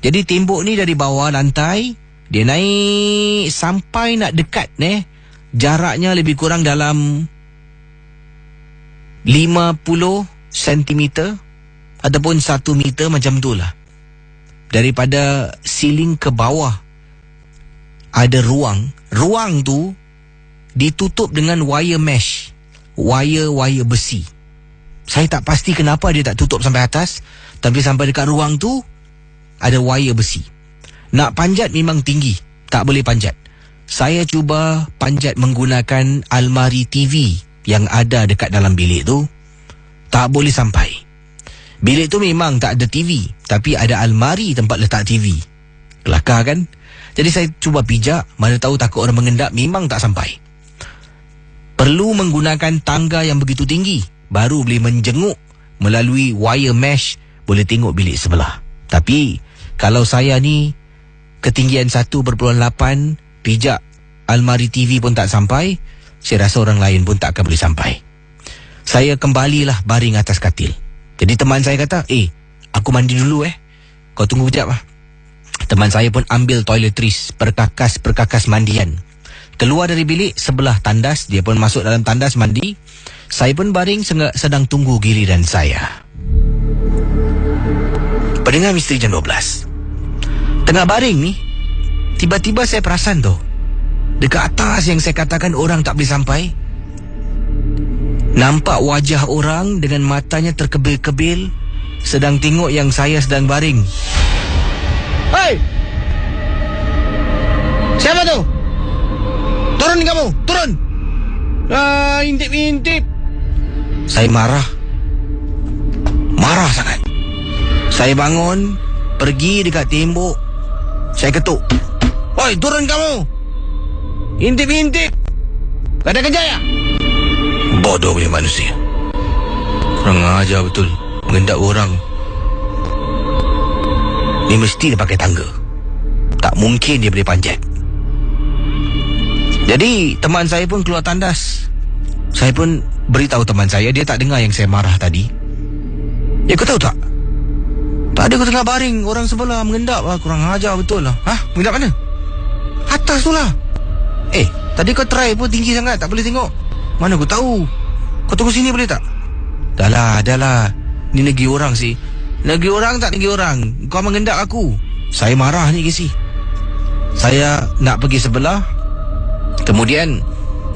Jadi tembok ni dari bawah lantai, dia naik sampai nak dekat, jaraknya lebih kurang dalam 50 cm ataupun 1 meter macam tu lah. Daripada siling ke bawah ada ruang. Ruang tu ditutup dengan wire mesh, wire besi. Saya tak pasti kenapa dia tak tutup sampai atas, tapi sampai dekat ruang tu ada wire besi. Nak panjat memang tinggi, tak boleh panjat. Saya cuba panjat menggunakan almari TV yang ada dekat dalam bilik tu, tak boleh sampai. Bilik tu memang tak ada TV, tapi ada almari tempat letak TV. Kelakar kan? Jadi saya cuba pijak, mana tahu takut orang mengendap, memang tak sampai. Perlu menggunakan tangga yang begitu tinggi, baru boleh menjenguk melalui wire mesh, boleh tengok bilik sebelah. Tapi kalau saya ni ketinggian 1.8, pijak almari TV pun tak sampai, saya rasa orang lain pun tak akan boleh sampai. Saya kembalilah baring atas katil. Jadi teman saya kata, aku mandi dulu kau tunggu sekejap lah. Teman saya pun ambil toiletries, perkakas mandian, keluar dari bilik sebelah tandas. Dia pun masuk dalam tandas mandi. Saya pun baring sedang tunggu giliran saya. Pendengar Misteri Jam 12, tengah baring ni, tiba-tiba saya perasan tu, Dekat atas yang saya katakan orang tak boleh sampai. Nampak wajah orang dengan matanya terkebil-kebil sedang tengok yang saya sedang baring. Hei! Siapa tu? Turun kamu, turun! Intip-intip. Saya marah. Marah sangat. Saya bangun, pergi dekat tembok. Saya ketuk. Oi, turun kamu! Intip-intip! Kau ada kerja ya? Bodoh punya manusia. Kurang ajar betul. Mengendap orang. Ni mesti dia pakai tangga. Tak mungkin dia boleh panjat. Jadi teman saya pun keluar tandas. Saya pun beritahu teman saya. Dia tak dengar yang saya marah tadi. Ya, kau tahu tak? Tak ada, kau tengah baring. Orang sebelah mengendap lah. Kurang ajar betul lah. Hah? Mengendap mana? Atas tu lah. Tadi kau try pun tinggi sangat. Tak boleh tengok. Mana kau tahu? Kau tunggu sini boleh tak? Dah lah. Ni negeri orang sih. Negeri orang tak negeri orang. Kau mengendap aku. Saya marah ni Casey. Saya nak pergi sebelah. Kemudian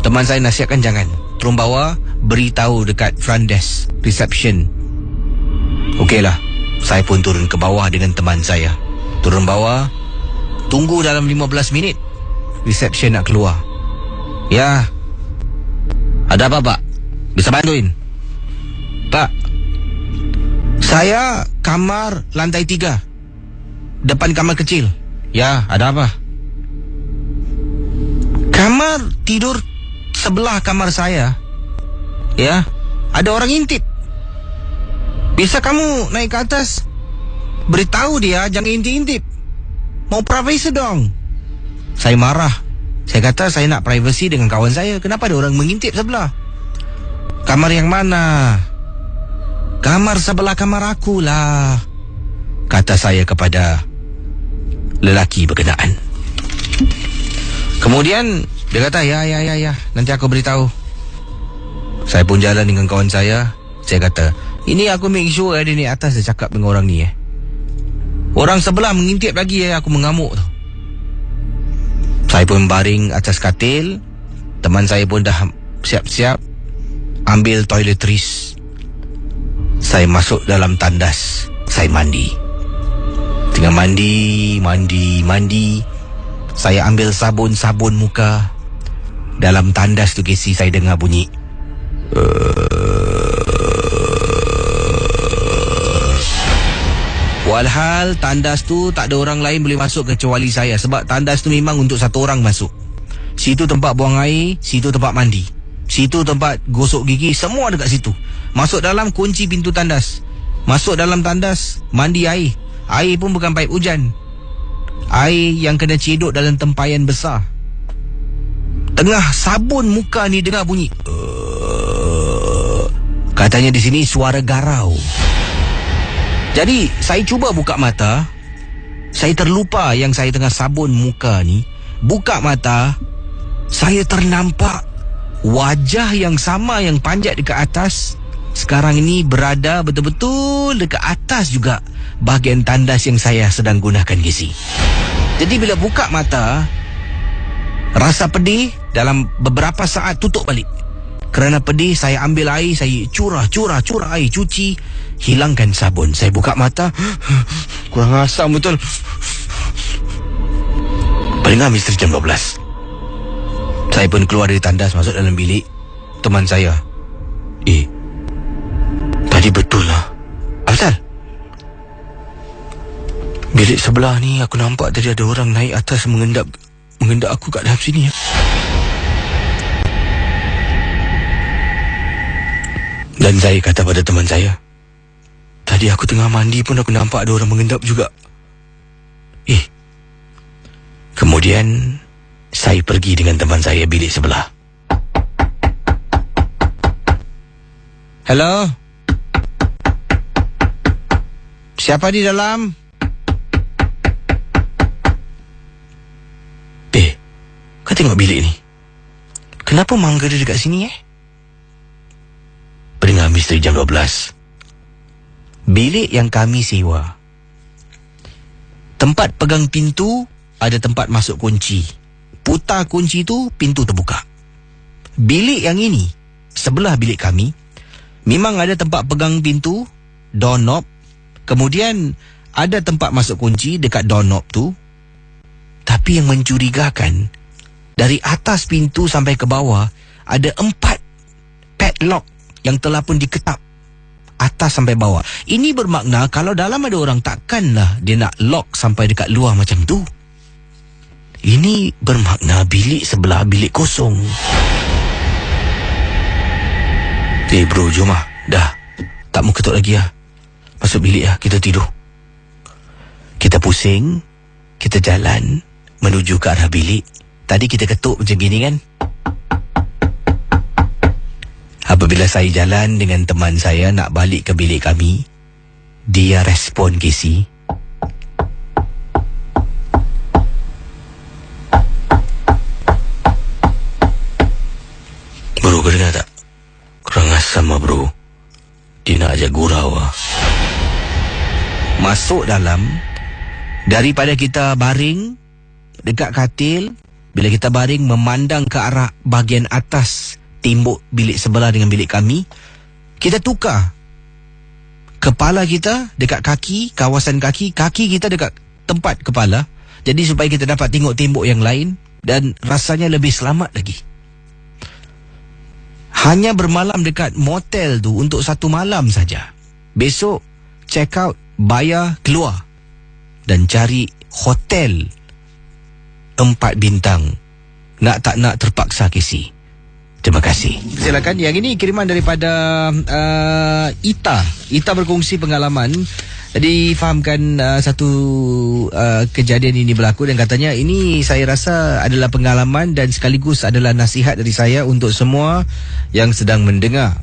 teman saya nasihatkan jangan. Turun bawah, beritahu dekat front desk reception. Okeylah. Saya pun turun ke bawah dengan teman saya. Turun bawah, tunggu dalam 15 minit. Reception nak keluar. Ya. Ada apa, Pak? Bisa bantuin? Pak, saya kamar lantai 3, depan kamar kecil. Ya, ada apa? Kamar tidur sebelah kamar saya, ya, ada orang intip. Bisa kamu naik ke atas, beritahu dia jangan intip-intip. Mau privacy dong. Saya marah. Saya kata saya nak privacy dengan kawan saya. Kenapa ada orang mengintip sebelah? Kamar yang mana? Kamar sebelah kamar aku lah, kata saya kepada lelaki berkenaan. Kemudian dia kata ya, nanti aku beritahu. Saya pun jalan dengan kawan saya. Saya kata, ini aku make sure ada ni atas dia cakap dengan orang ni. Orang sebelah mengintip lagi. Aku mengamuk tu. Saya pun baring atas katil. Teman saya pun dah siap-siap ambil toiletries. Saya masuk dalam tandas. Saya mandi. Tengah mandi. Saya ambil sabun muka. Dalam tandas tu Casey, saya dengar bunyi walhal tandas tu tak ada orang lain boleh masuk kecuali saya. Sebab tandas tu memang untuk satu orang masuk. Situ tempat buang air, situ tempat mandi, situ tempat gosok gigi, semua dekat situ. Masuk dalam, kunci pintu tandas. Masuk dalam tandas, mandi air. Air pun bukan paip hujan. Air yang kena cedok dalam tempayan besar. Tengah sabun muka ni dengar bunyi katanya di sini suara garau. Jadi saya cuba buka mata. Saya terlupa yang saya tengah sabun muka ni. Buka mata, saya ternampak wajah yang sama yang panjat dekat atas. Sekarang ini berada betul-betul dekat atas juga bahagian tandas yang saya sedang gunakan Casey. Jadi bila buka mata, rasa pedih dalam beberapa saat tutup balik. Kerana pedih, saya ambil air, saya curah air, cuci, hilangkan sabun. Saya buka mata, kurang asam betul. Palingan misteri jam 12. Saya pun keluar dari tandas, masuk dalam bilik. Teman saya, tadi betul lah. Asal? Bilik sebelah ni aku nampak tadi ada orang naik atas mengendap aku kat dalam sini. Dan saya kata pada teman saya, tadi aku tengah mandi pun aku nampak ada orang mengendap juga. Kemudian saya pergi dengan teman saya bilik sebelah. Hello? Siapa di dalam? Kau tengok bilik ni. Kenapa mangga dia dekat sini Pendengar misteri jam 12. Bilik yang kami sewa, tempat pegang pintu ada tempat masuk kunci. putar kunci tu, pintu terbuka. Bilik yang ini, sebelah bilik kami, memang ada tempat pegang pintu, doorknob. Kemudian ada tempat masuk kunci dekat doorknob tu. Tapi yang mencurigakan, dari atas pintu sampai ke bawah, ada 4 padlock yang telah pun diketap atas sampai bawah. Ini bermakna kalau dalam ada orang, takkanlah dia nak lock sampai dekat luar macam tu. Ini bermakna bilik sebelah bilik kosong. Bro, jom lah. Dah, tak mau ketuk lagi lah. Masuk bilik lah, kita tidur. Kita pusing, kita jalan menuju ke arah bilik. Tadi kita ketuk macam gini kan. Apabila saya jalan dengan teman saya nak balik ke bilik kami, dia respon, Casey. Bro, kau dengar tak? Kurang asam lah bro. Dia nak ajak gurau lah. Masuk dalam. Daripada kita baring dekat katil, bila kita baring memandang ke arah bahagian atas tembok bilik sebelah dengan bilik kami, kita tukar kepala kita dekat kaki, kawasan kaki kita dekat tempat kepala. Jadi supaya kita dapat tengok tembok yang lain dan rasanya lebih selamat lagi. Hanya bermalam dekat motel tu untuk 1 malam saja. Besok check out, bayar, keluar dan cari hotel 4 bintang. Nak tak nak terpaksa, Casey. Terima kasih. Silakan. Yang ini kiriman daripada Ita. Ita berkongsi pengalaman. Difahamkan satu kejadian ini berlaku dan katanya ini saya rasa adalah pengalaman dan sekaligus adalah nasihat dari saya untuk semua yang sedang mendengar.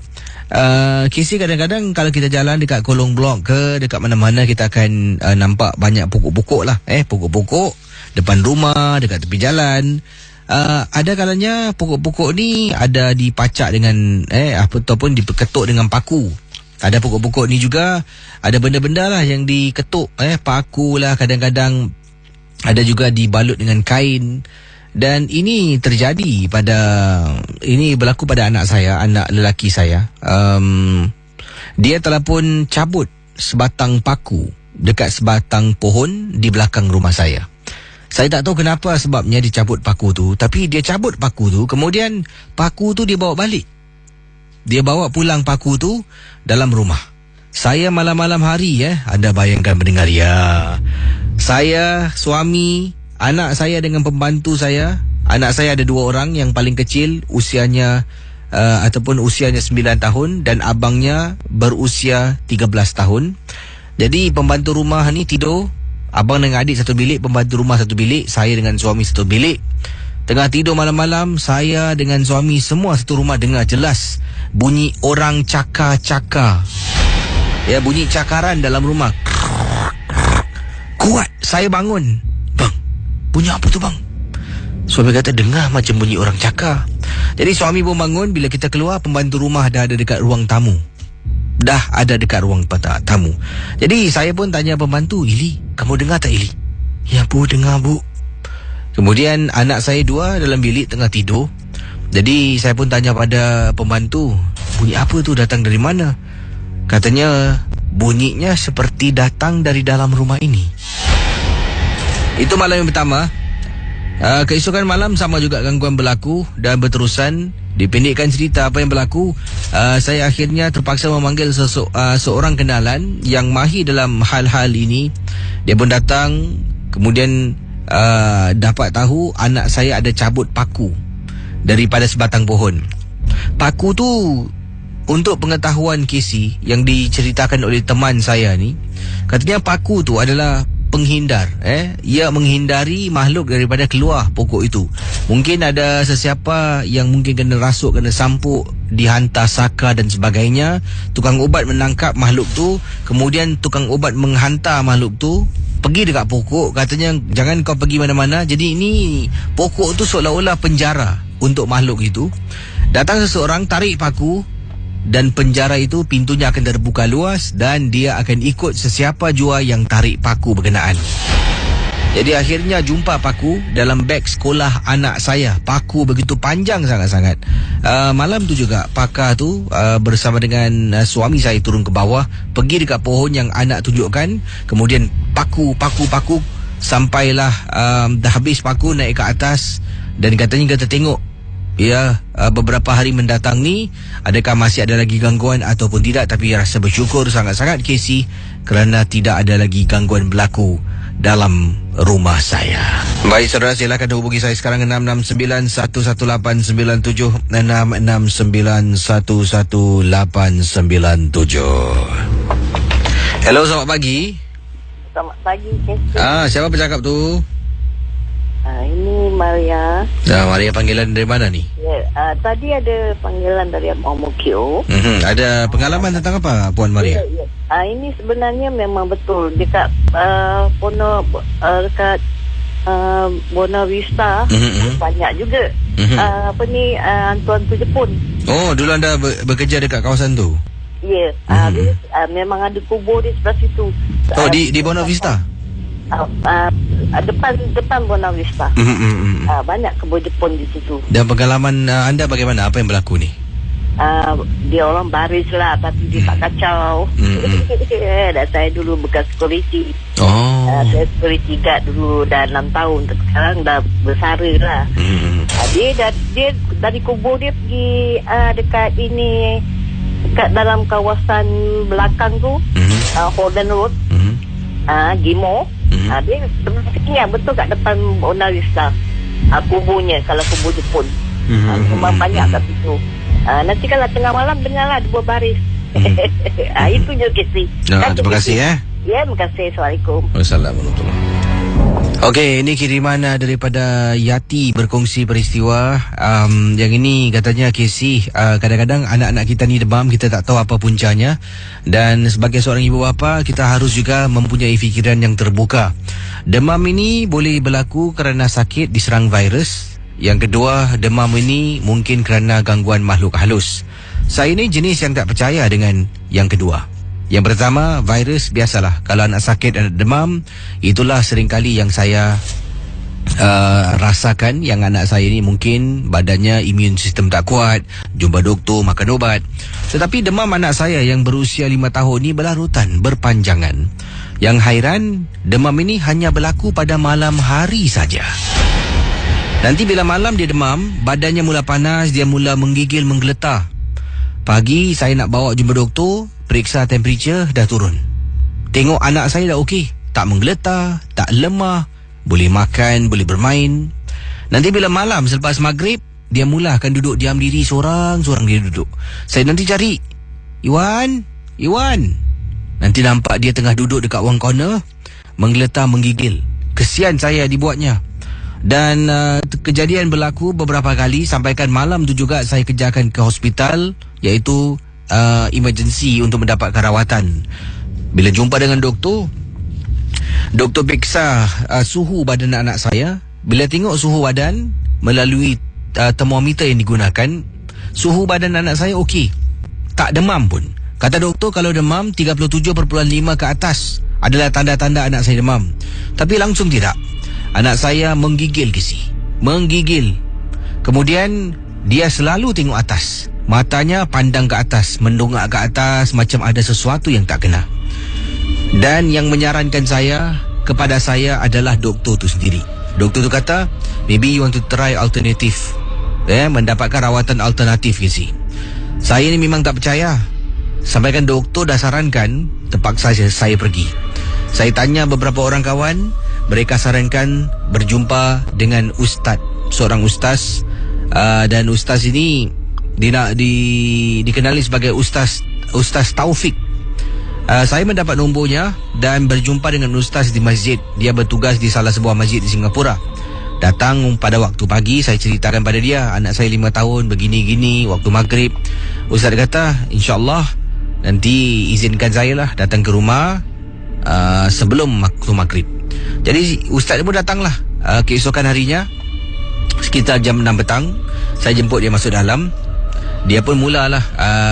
Casey, kadang-kadang kalau kita jalan dekat kolong blok ke dekat mana-mana, kita akan nampak banyak pokok-pokok lah. Pokok-pokok depan rumah, dekat tepi jalan. Ada kalanya pokok-pokok ni ada dipacak dengan ataupun diketuk dengan paku. Ada pokok-pokok ni juga ada benda-benda lah yang diketuk, paku lah, kadang-kadang ada juga dibalut dengan kain. Dan ini berlaku pada anak saya, anak lelaki saya. Dia telah pun cabut sebatang paku dekat sebatang pohon di belakang rumah saya. Saya tak tahu kenapa sebabnya dia cabut paku tu, tapi dia cabut paku tu, kemudian paku tu dia bawa balik. Dia bawa pulang paku tu dalam rumah. Saya malam-malam hari, anda bayangkan pendengar ya. Saya, suami, anak saya dengan pembantu saya. Anak saya ada 2 orang, yang paling kecil usianya usianya 9 tahun dan abangnya berusia 13 tahun. Jadi pembantu rumah ni tidur, abang dengan adik satu bilik, pembantu rumah satu bilik, saya dengan suami satu bilik. Tengah tidur malam-malam, saya dengan suami semua satu rumah dengar jelas bunyi orang cakar-cakar. Ya, bunyi cakaran dalam rumah. Kuat, saya bangun. Bang, bunyi apa tu bang? Suami kata dengar macam bunyi orang cakar. Jadi suami pun bangun. Bila kita keluar, pembantu rumah dah ada dekat ruang tamu. Tamu. Jadi saya pun tanya pembantu, Ili, kamu dengar tak Ili? Ya bu, dengar bu. Kemudian anak saya 2 dalam bilik tengah tidur. Jadi saya pun tanya pada pembantu, bunyi apa tu, datang dari mana? Katanya bunyinya seperti datang dari dalam rumah ini. Itu malam yang pertama. Keesokan malam sama juga gangguan berlaku dan berterusan. Dipendekkan cerita apa yang berlaku, saya akhirnya terpaksa memanggil seorang kenalan yang mahir dalam hal-hal ini. Dia pun datang, kemudian dapat tahu anak saya ada cabut paku daripada sebatang pohon. Paku tu, untuk pengetahuan Casey, yang diceritakan oleh teman saya ni, katanya paku tu adalah penghindar. Ia menghindari makhluk daripada keluar pokok itu. Mungkin ada sesiapa yang mungkin kena rasuk, kena sampuk, dihantar saka dan sebagainya. Tukang ubat menangkap makhluk tu, kemudian tukang ubat menghantar makhluk tu pergi dekat pokok. Katanya jangan kau pergi mana-mana. Jadi ini pokok tu seolah-olah penjara untuk makhluk itu. Datang seseorang, tarik paku, dan penjara itu pintunya akan terbuka luas dan dia akan ikut sesiapa jua yang tarik paku berkenaan. Jadi akhirnya jumpa paku dalam beg sekolah anak saya. Paku begitu panjang sangat-sangat. Malam tu juga pakar tu bersama dengan suami saya turun ke bawah, pergi dekat pohon yang anak tunjukkan. Kemudian paku. Sampailah dah habis paku, naik ke atas. Dan katanya kita tengok beberapa hari mendatang ni adakah masih ada lagi gangguan ataupun tidak. Tapi rasa bersyukur sangat-sangat Casey kerana tidak ada lagi gangguan berlaku dalam rumah saya. Baik saudara, silakan hubungi saya sekarang 669-11897 669-11897. Hello, selamat pagi. Selamat pagi, Casey. Siapa bercakap tu? Ini Maria. Maria, panggilan dari mana ni? Ya, tadi ada panggilan dari Amokyo. Ada pengalaman tentang apa, Puan Maria? Ya. Ini sebenarnya memang betul dekat dekat Buona Vista. Banyak juga hantu-hantu Jepun. Oh, dulu anda bekerja dekat kawasan tu? Ya, memang ada kubur di sebelah situ. Oh, di Buona Vista? Depan Buona Vista. Banyak kubur Jepun di situ. Dan pengalaman anda bagaimana? Apa yang berlaku ni? Dia orang baris lah, tapi dia tak kacau. Dan saya dulu bekas security. Saya security guard dulu dah 6 tahun. Sekarang dah bersara lah. Dia dari kubur dia pergi dekat ini, dekat dalam kawasan belakang tu, Holden Road, Gimo. Dia sebenarnya betul kat depan Buona Vista. Kuburnya, kalau kubur Jepun. Memang banyak kat situ. Nanti kalau tengah malam dengarlah dua baris. Itu je Casey. Terima kasih Ya, terima kasih. Assalamualaikum. Wassalamualaikum. Okey, ini kiriman daripada Yati berkongsi peristiwa. Yang ini katanya Casey, kadang-kadang anak-anak kita ni demam, kita tak tahu apa puncanya. Dan sebagai seorang ibu bapa, kita harus juga mempunyai fikiran yang terbuka. Demam ini boleh berlaku kerana sakit diserang virus. Yang kedua, demam ini mungkin kerana gangguan makhluk halus. Saya ni jenis yang tak percaya dengan yang kedua. Yang pertama, virus biasalah. Kalau anak sakit dan demam, itulah seringkali yang saya rasakan. Yang anak saya ni mungkin badannya imun sistem tak kuat, jumpa doktor, makan ubat. Tetapi demam anak saya yang berusia 5 tahun ni berlarutan, berpanjangan. Yang hairan, demam ini hanya berlaku pada malam hari saja. Nanti bila malam dia demam, badannya mula panas, dia mula menggigil, menggeletar. Pagi saya nak bawa jumpa doktor, periksa temperature dah turun. Tengok anak saya dah okey, tak menggeletar, tak lemah, boleh makan, boleh bermain. Nanti bila malam selepas maghrib, dia mula akan duduk diam diri seorang-seorang dia duduk. Saya nanti cari, Iwan. Nanti nampak dia tengah duduk dekat one corner, menggeletar, menggigil. Kesian saya dibuatnya. Dan kejadian berlaku beberapa kali. Sampaikan malam tu juga saya kejarkan ke hospital, iaitu emergency untuk mendapatkan rawatan. Bila jumpa dengan doktor periksa suhu badan anak saya. Bila tengok suhu badan melalui termometer yang digunakan, suhu badan anak saya okey, tak demam pun. Kata doktor kalau demam 37.5 ke atas adalah tanda-tanda anak saya demam. Tapi langsung tidak. Anak saya menggigil menggigil. Kemudian dia selalu tengok atas, matanya pandang ke atas, mendongak ke atas, macam ada sesuatu yang tak kena. Dan yang menyarankan kepada saya adalah doktor tu sendiri. Doktor tu kata, maybe you want to try alternative, mendapatkan rawatan alternatif. Saya ni memang tak percaya. Sampaikan doktor dah sarankan, terpaksa saya pergi. Saya tanya beberapa orang kawan, mereka sarankan berjumpa dengan seorang ustaz. Dan ustaz ini dikenali sebagai Ustaz Taufik. Saya mendapat nombornya dan berjumpa dengan ustaz di masjid. Dia bertugas di salah sebuah masjid di Singapura. Datang pada waktu pagi, saya ceritakan pada dia, anak saya 5 tahun begini-gini, waktu maghrib. Ustaz kata, InsyaAllah nanti izinkan saya lah datang ke rumah sebelum waktu maghrib. Jadi ustaz pun datanglah keesokan harinya sekitar jam 6 petang. Saya jemput dia masuk dalam. Dia pun mulalah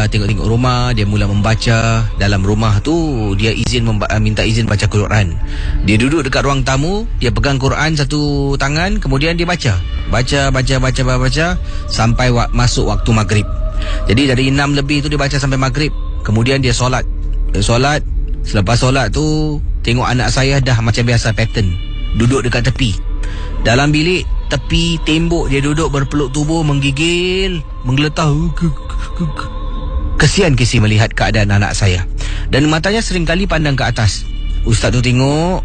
tengok-tengok rumah. Dia mula membaca. Dalam rumah tu dia minta izin baca Quran. Dia duduk dekat ruang tamu. Dia pegang Quran satu tangan. Kemudian dia baca sampai masuk waktu maghrib. Jadi dari 6 lebih tu dia baca sampai maghrib. Kemudian dia solat. Selepas solat tu tengok anak saya dah macam biasa pattern, duduk dekat tepi. Dalam bilik, tepi tembok dia duduk berpeluk tubuh, menggigil, menggeletah. Kesian Casey melihat keadaan anak saya. Dan matanya seringkali pandang ke atas. Ustaz tu tengok.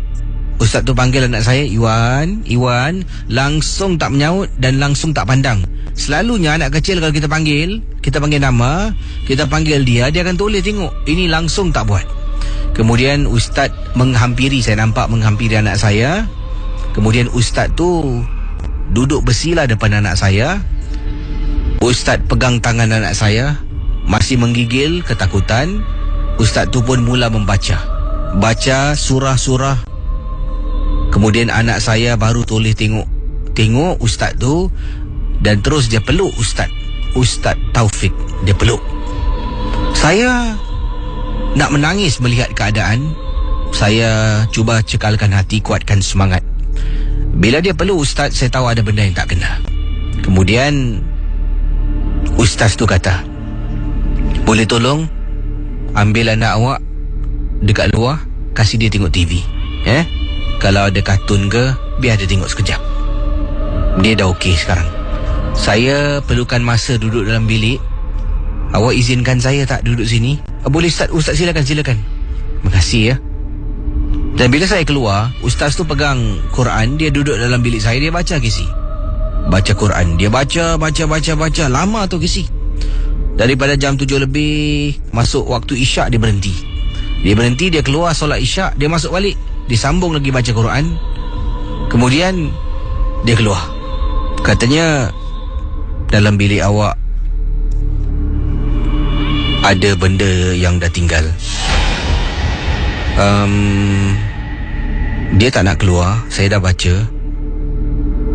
Ustaz tu panggil anak saya, Iwan. Langsung tak menyaut dan langsung tak pandang. Selalunya anak kecil kalau kita panggil nama, kita panggil dia akan toleh tengok. Ini langsung tak buat. Kemudian Ustaz saya nampak menghampiri anak saya. Kemudian Ustaz tu duduk bersila depan anak saya. Ustaz pegang tangan anak saya, masih menggigil ketakutan. Ustaz tu pun mula membaca. Baca surah-surah. Kemudian anak saya baru toleh tengok Ustaz tu. Dan terus dia peluk Ustaz Taufik. Dia peluk. Saya nak menangis melihat keadaan. Saya cuba cekalkan hati, kuatkan semangat. Bila dia peluk Ustaz, saya tahu ada benda yang tak kena. Kemudian Ustaz tu kata, boleh tolong ambil anak awak dekat luar, kasih dia tengok TV. Kalau ada kartun ke, biar dia tengok sekejap. Dia dah okey sekarang. Saya perlukan masa duduk dalam bilik. Awak izinkan saya tak duduk sini? Boleh Ustaz, silakan. Terima kasih ya. Dan bila saya keluar, Ustaz tu pegang Quran. Dia duduk dalam bilik saya. Dia baca Casey. Baca Quran. Dia baca. Lama tu Casey. Daripada jam 7 lebih, masuk waktu isyak dia berhenti. Dia keluar solat isyak. Dia masuk balik. Dia sambung lagi baca Quran. Kemudian dia keluar. Katanya, dalam bilik awak ada benda yang dah tinggal. Dia tak nak keluar. Saya dah baca.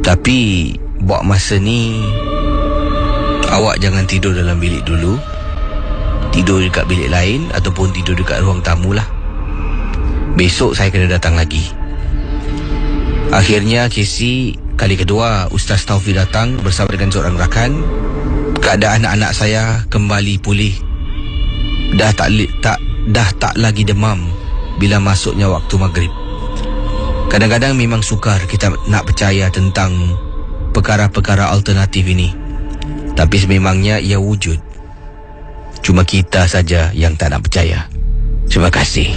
Tapi buat masa ni, awak jangan tidur dalam bilik dulu. Tidur dekat bilik lain, ataupun tidur dekat ruang tamu lah. Besok saya kena datang lagi. Akhirnya Casey, kali kedua Ustaz Taufik datang bersama dengan seorang rakan. Keadaan anak saya kembali pulih. Dah tak lagi demam bila masuknya waktu maghrib. Kadang-kadang memang sukar kita nak percaya tentang perkara-perkara alternatif ini. Tapi sememangnya ia wujud. Cuma kita saja yang tak nak percaya. Terima kasih.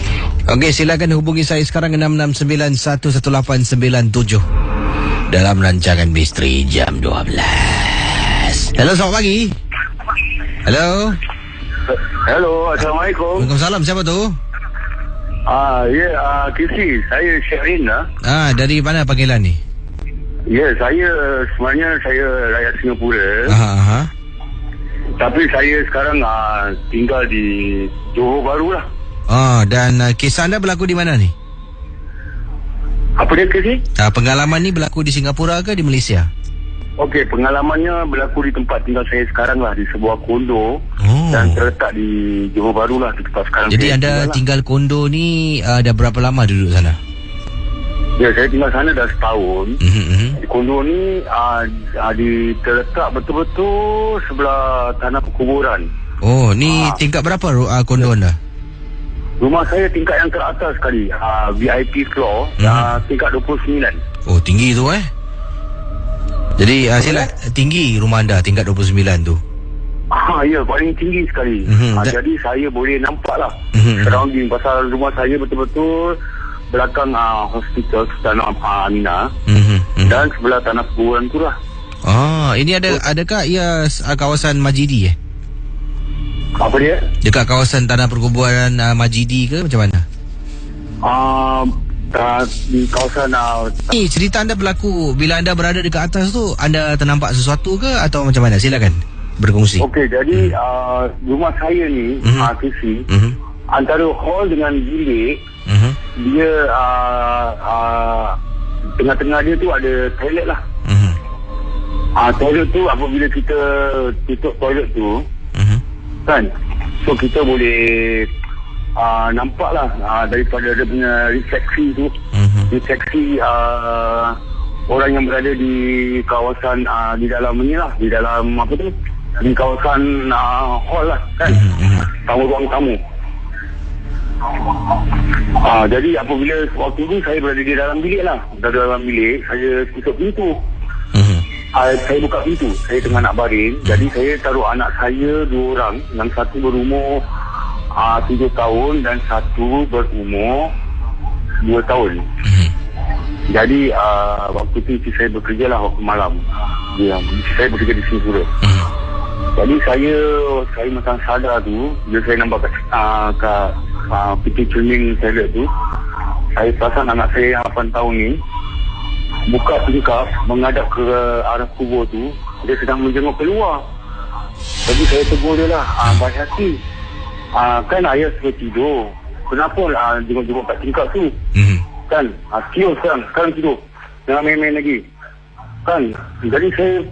Okey, silakan hubungi saya sekarang 66911897 dalam rancangan Misteri Jam 12. Hello, selamat pagi. Hello. Assalamualaikum. Waalaikumsalam. Siapa tu? Casey, saya Syarin lah. Dari mana panggilan ni? Saya sebenarnya rakyat Singapura. Tapi saya sekarang tinggal di Johor Bahru lah. Dan kisah anda berlaku di mana ni? Apa dia Casey? Pengalaman ni berlaku di Singapura ke di Malaysia? Okey, pengalamannya berlaku di tempat tinggal saya sekarang lah, di sebuah kondo dan terletak di Johor Bahru lah, di tempat sekarang. Jadi anda tinggal kondo ni dah berapa lama duduk sana? Ya, saya tinggal sana dah setahun. Di kondo ni terletak betul-betul sebelah tanah perkuburan. Ni tingkat berapa kondo anda? Rumah saya tingkat yang teratas sekali, VIP floor, tingkat 29. Tinggi tu Jadi sila tinggi rumah anda tingkat 29 tu. Ya, paling tinggi sekali. Jadi saya boleh nampak lah surrounding, pasal rumah saya betul-betul belakang hospital Sultan Aminah dan sebelah tanah perkuburan tu lah. Ini adakah ia kawasan Majidi Apa dia? Dekat kawasan tanah perkuburan Majidi ke macam mana? Di kawasan Ni cerita anda berlaku bila anda berada dekat atas tu, anda ternampak sesuatu ke atau macam mana? Silakan berkongsi. Okey, jadi rumah saya ni TV, antara hall dengan bilik, dia tengah-tengah dia tu ada toilet lah. Toilet tu apabila kita tutup toilet tu, kan. So kita boleh nampak lah daripada dia punya refleksi tu, refleksi orang yang berada di kawasan di dalam ni lah, di dalam apa tu, di kawasan hall lah kan, ruang tamu. Jadi apabila waktu tu saya berada di dalam bilik lah, dalam bilik saya tutup pintu. Saya buka pintu, saya tengah nak baring. Jadi saya taruh anak saya 2 orang, yang satu berumur 7 tahun dan satu berumur 2 tahun. Jadi waktu tu saya bekerja lah waktu malam. Saya bekerja di Singapura. Jadi saya macam sadar tu, bila saya nampak kat pintu cermin toilet tu, saya perasan anak saya yang 8 tahun ni buka tingkap menghadap ke arah kubur tu. Dia sedang menjenguk keluar. Jadi saya tegur dia lah, baik hati, kan ayah sudah tidur, kenapa jenguk-jenguk kat tingkap tu? Kan, tidur sekarang tidur, jangan main-main lagi kan. Jadi saya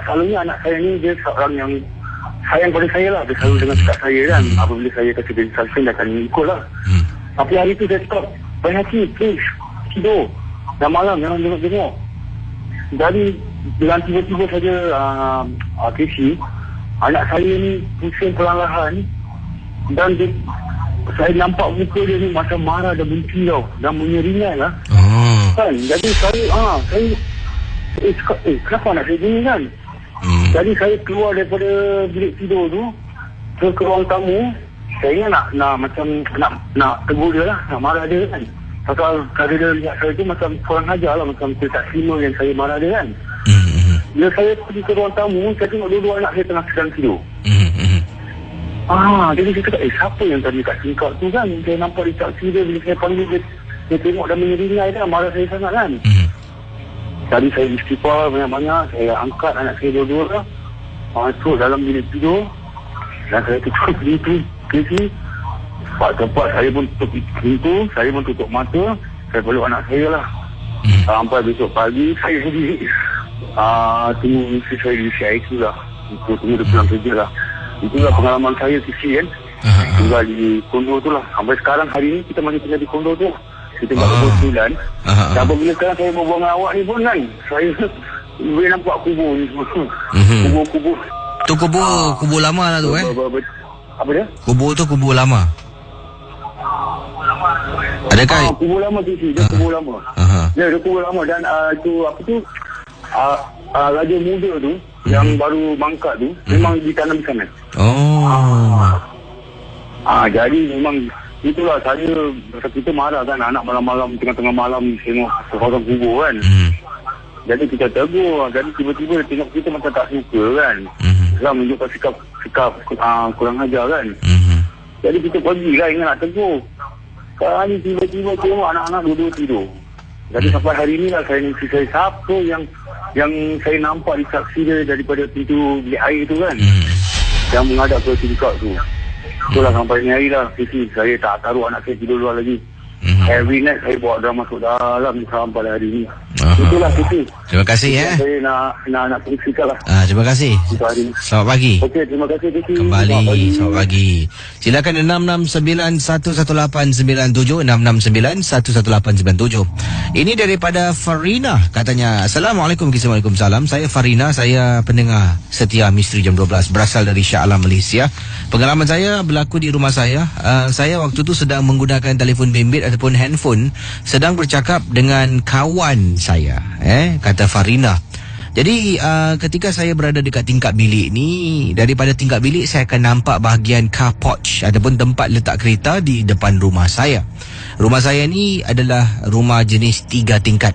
selalunya anak saya ni dia seorang yang sayang pada saya lah. Dia selalu dengan cakap saya kan, apabila saya kata dia salsin dia akan ikut lah. Tapi hari tu dia cakap, baik hati, please tidur, dah malam, jangan jenguk-jenguk. Jadi dengan tiba-tiba saja Casey, anak saya ni pusing perlahan-lahan, dan saya nampak muka dia ni macam marah dan benci tau, dan menyeringai lah kan. Jadi saya cakap, kenapa anak saya gini kan. Jadi saya keluar daripada bilik tidur tu ke ruang tamu. Saya nak tegur dia lah, nak marah dia kan. Pasal kalau dia lihat saya tu macam kurang ajar lah, macam saya tak terima yang saya marah dia kan. Bila saya pergi ke ruang tamu, saya tengok dua-dua anak saya tengah sedang tidur. Jadi saya kata, siapa yang tadi kat tingkap tu kan? Saya nampak di taksi dia, bila saya panggil dia tengok dan menyeringai dah, marah saya sangat kan. Tadi saya istighfar banyak-banyak, saya angkat anak saya dua-dua lah, masuk dalam bilik tidur, dan saya tutup pintu. Tempat saya pun tutup pintu, saya pun tutup mata, saya peluk anak saya lah. Sampai besok pagi, saya sendiri tunggu isteri saya di CIQ lah, tunggu dia pulang kerja lah. Itulah pengalaman saya kecil kan, tinggal di kondo tu lah. Sampai sekarang hari ni kita masih tinggal di kondo tu. Kita tinggal kubur 9. Dan apabila sekarang saya berbual dengan awak ni pun kan, saya boleh nampak kubur ni semua. Kubur-kubur. Tu kubur lama lah tu Apa dia? Kubur tu kubur lama. Adakah kubur lama tu sih, dia kubur lama. Dia kubur lama. Dan tu apa tu, raja muda tu yang baru mangkat tu memang ditanam di sana. Jadi memang itulah saya, kita marah kan, anak malam-malam, tengah-tengah malam tengok seorang kubur kan. Jadi kita tegur, jadi tiba-tiba tengok kita macam tak suka kan. Dia menunjukkan sikap kurang ajar kan. Jadi kita pergi lah ingat nak tegur. Sekarang ni tiba-tiba tengok anak-anak duduk tidur. Jadi sampai hari ni lah saya siapa yang saya nampak di saksi dia daripada pintu bilik air tu kan, yang menghadap ke tingkap tu. Itulah sampai ni hari lah saya tak taruh anak saya tidur luar lagi. Every night saya bawa dia masuk dalam sampai hari ni. Itulah Siti. Terima kasih Saya nak periksa lah. Terima kasih. Selamat pagi. Okey, terima kasih Siti. Kembali selamat pagi. Silakan 6691897 6691897. Ini daripada Farina, katanya, Assalamualaikum, Waalaikumsalam. Saya Farina, saya pendengar setia Misteri Jam 12, berasal dari Shah Alam, Malaysia. Pengalaman saya berlaku di rumah saya. Saya waktu tu sedang menggunakan telefon bimbit ataupun handphone, sedang bercakap dengan kawan saya, kata Farina. Jadi ketika saya berada dekat tingkap bilik ni, daripada tingkap bilik saya akan nampak bahagian car porch ataupun tempat letak kereta di depan rumah saya. Rumah saya ni adalah rumah jenis 3 tingkat.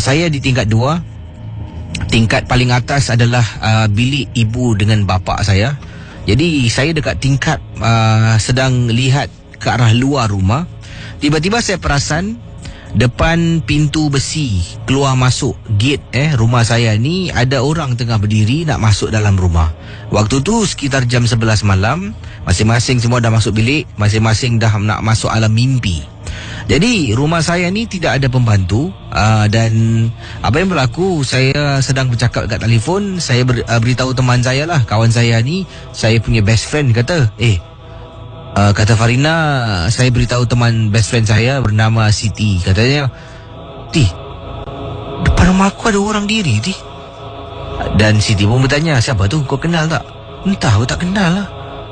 Saya di tingkat 2. Tingkat paling atas adalah bilik ibu dengan bapa saya. Jadi saya dekat tingkap sedang lihat ke arah luar rumah. Tiba-tiba saya perasan depan pintu besi keluar masuk gate rumah saya ni ada orang tengah berdiri nak masuk dalam rumah. Waktu tu sekitar jam 11 malam. Masing-masing semua dah masuk bilik, masing-masing dah nak masuk alam mimpi. Jadi rumah saya ni tidak ada pembantu, dan apa yang berlaku, saya sedang bercakap dekat telefon. Saya beritahu teman saya lah, kawan saya ni, saya punya best friend, kata kata Farina, saya beritahu teman best friend saya bernama Siti. Katanya, Ti, depan rumah aku ada orang diri, Ti. Dan Siti pun bertanya, siapa tu, kau kenal tak? Entah, aku tak kenal lah.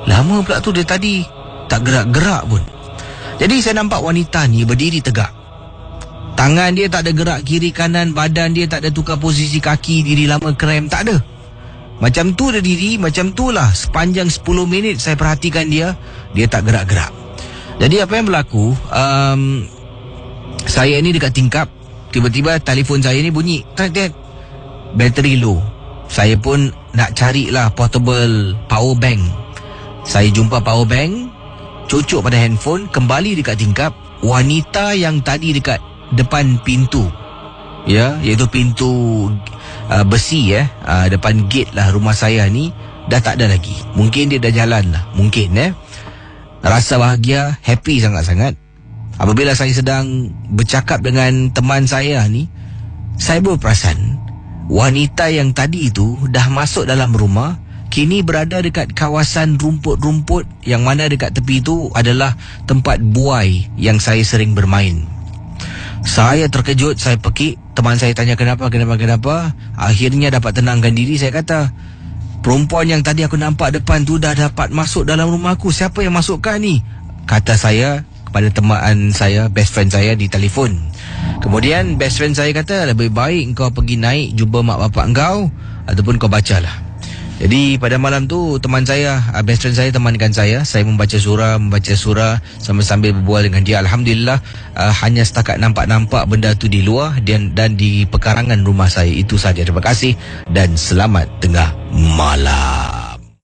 Lama pula tu, dia tadi tak gerak-gerak pun. Jadi saya nampak wanita ni berdiri tegak. Tangan dia tak ada gerak kiri kanan, badan dia tak ada tukar posisi kaki, diri lama krem, tak ada. Macam tu dia diri, macam tu lah sepanjang 10 minit saya perhatikan dia tak gerak-gerak. Jadi apa yang berlaku, saya ni dekat tingkap, tiba-tiba telefon saya ni bunyi, bateri low. Saya pun nak carilah portable power bank. Saya jumpa power bank, cucuk pada handphone, kembali dekat tingkap. Wanita yang tadi dekat depan pintu, iaitu pintu besi, depan gate lah rumah saya ni, dah tak ada lagi. Mungkin dia dah jalan lah, mungkin. Rasa bahagia, happy sangat-sangat. Apabila saya sedang bercakap dengan teman saya ni, saya berperasan wanita yang tadi itu dah masuk dalam rumah, kini berada dekat kawasan rumput-rumput, yang mana dekat tepi itu adalah tempat buai yang saya sering bermain. Saya terkejut, saya pekik. Teman saya tanya kenapa. Akhirnya dapat tenangkan diri. Saya kata, perempuan yang tadi aku nampak depan tu dah dapat masuk dalam rumah aku. Siapa yang masukkan ni? Kata saya kepada teman saya, best friend saya di telefon. Kemudian best friend saya kata, lebih baik kau pergi naik jumpa mak bapak kau, ataupun kau bacalah. Jadi pada malam tu, teman saya, best friend saya temankan saya membaca surah sambil berbual dengan dia. Alhamdulillah, hanya setakat nampak benda tu di luar dan di pekarangan rumah saya. Itu saja. Terima kasih dan selamat tengah malam.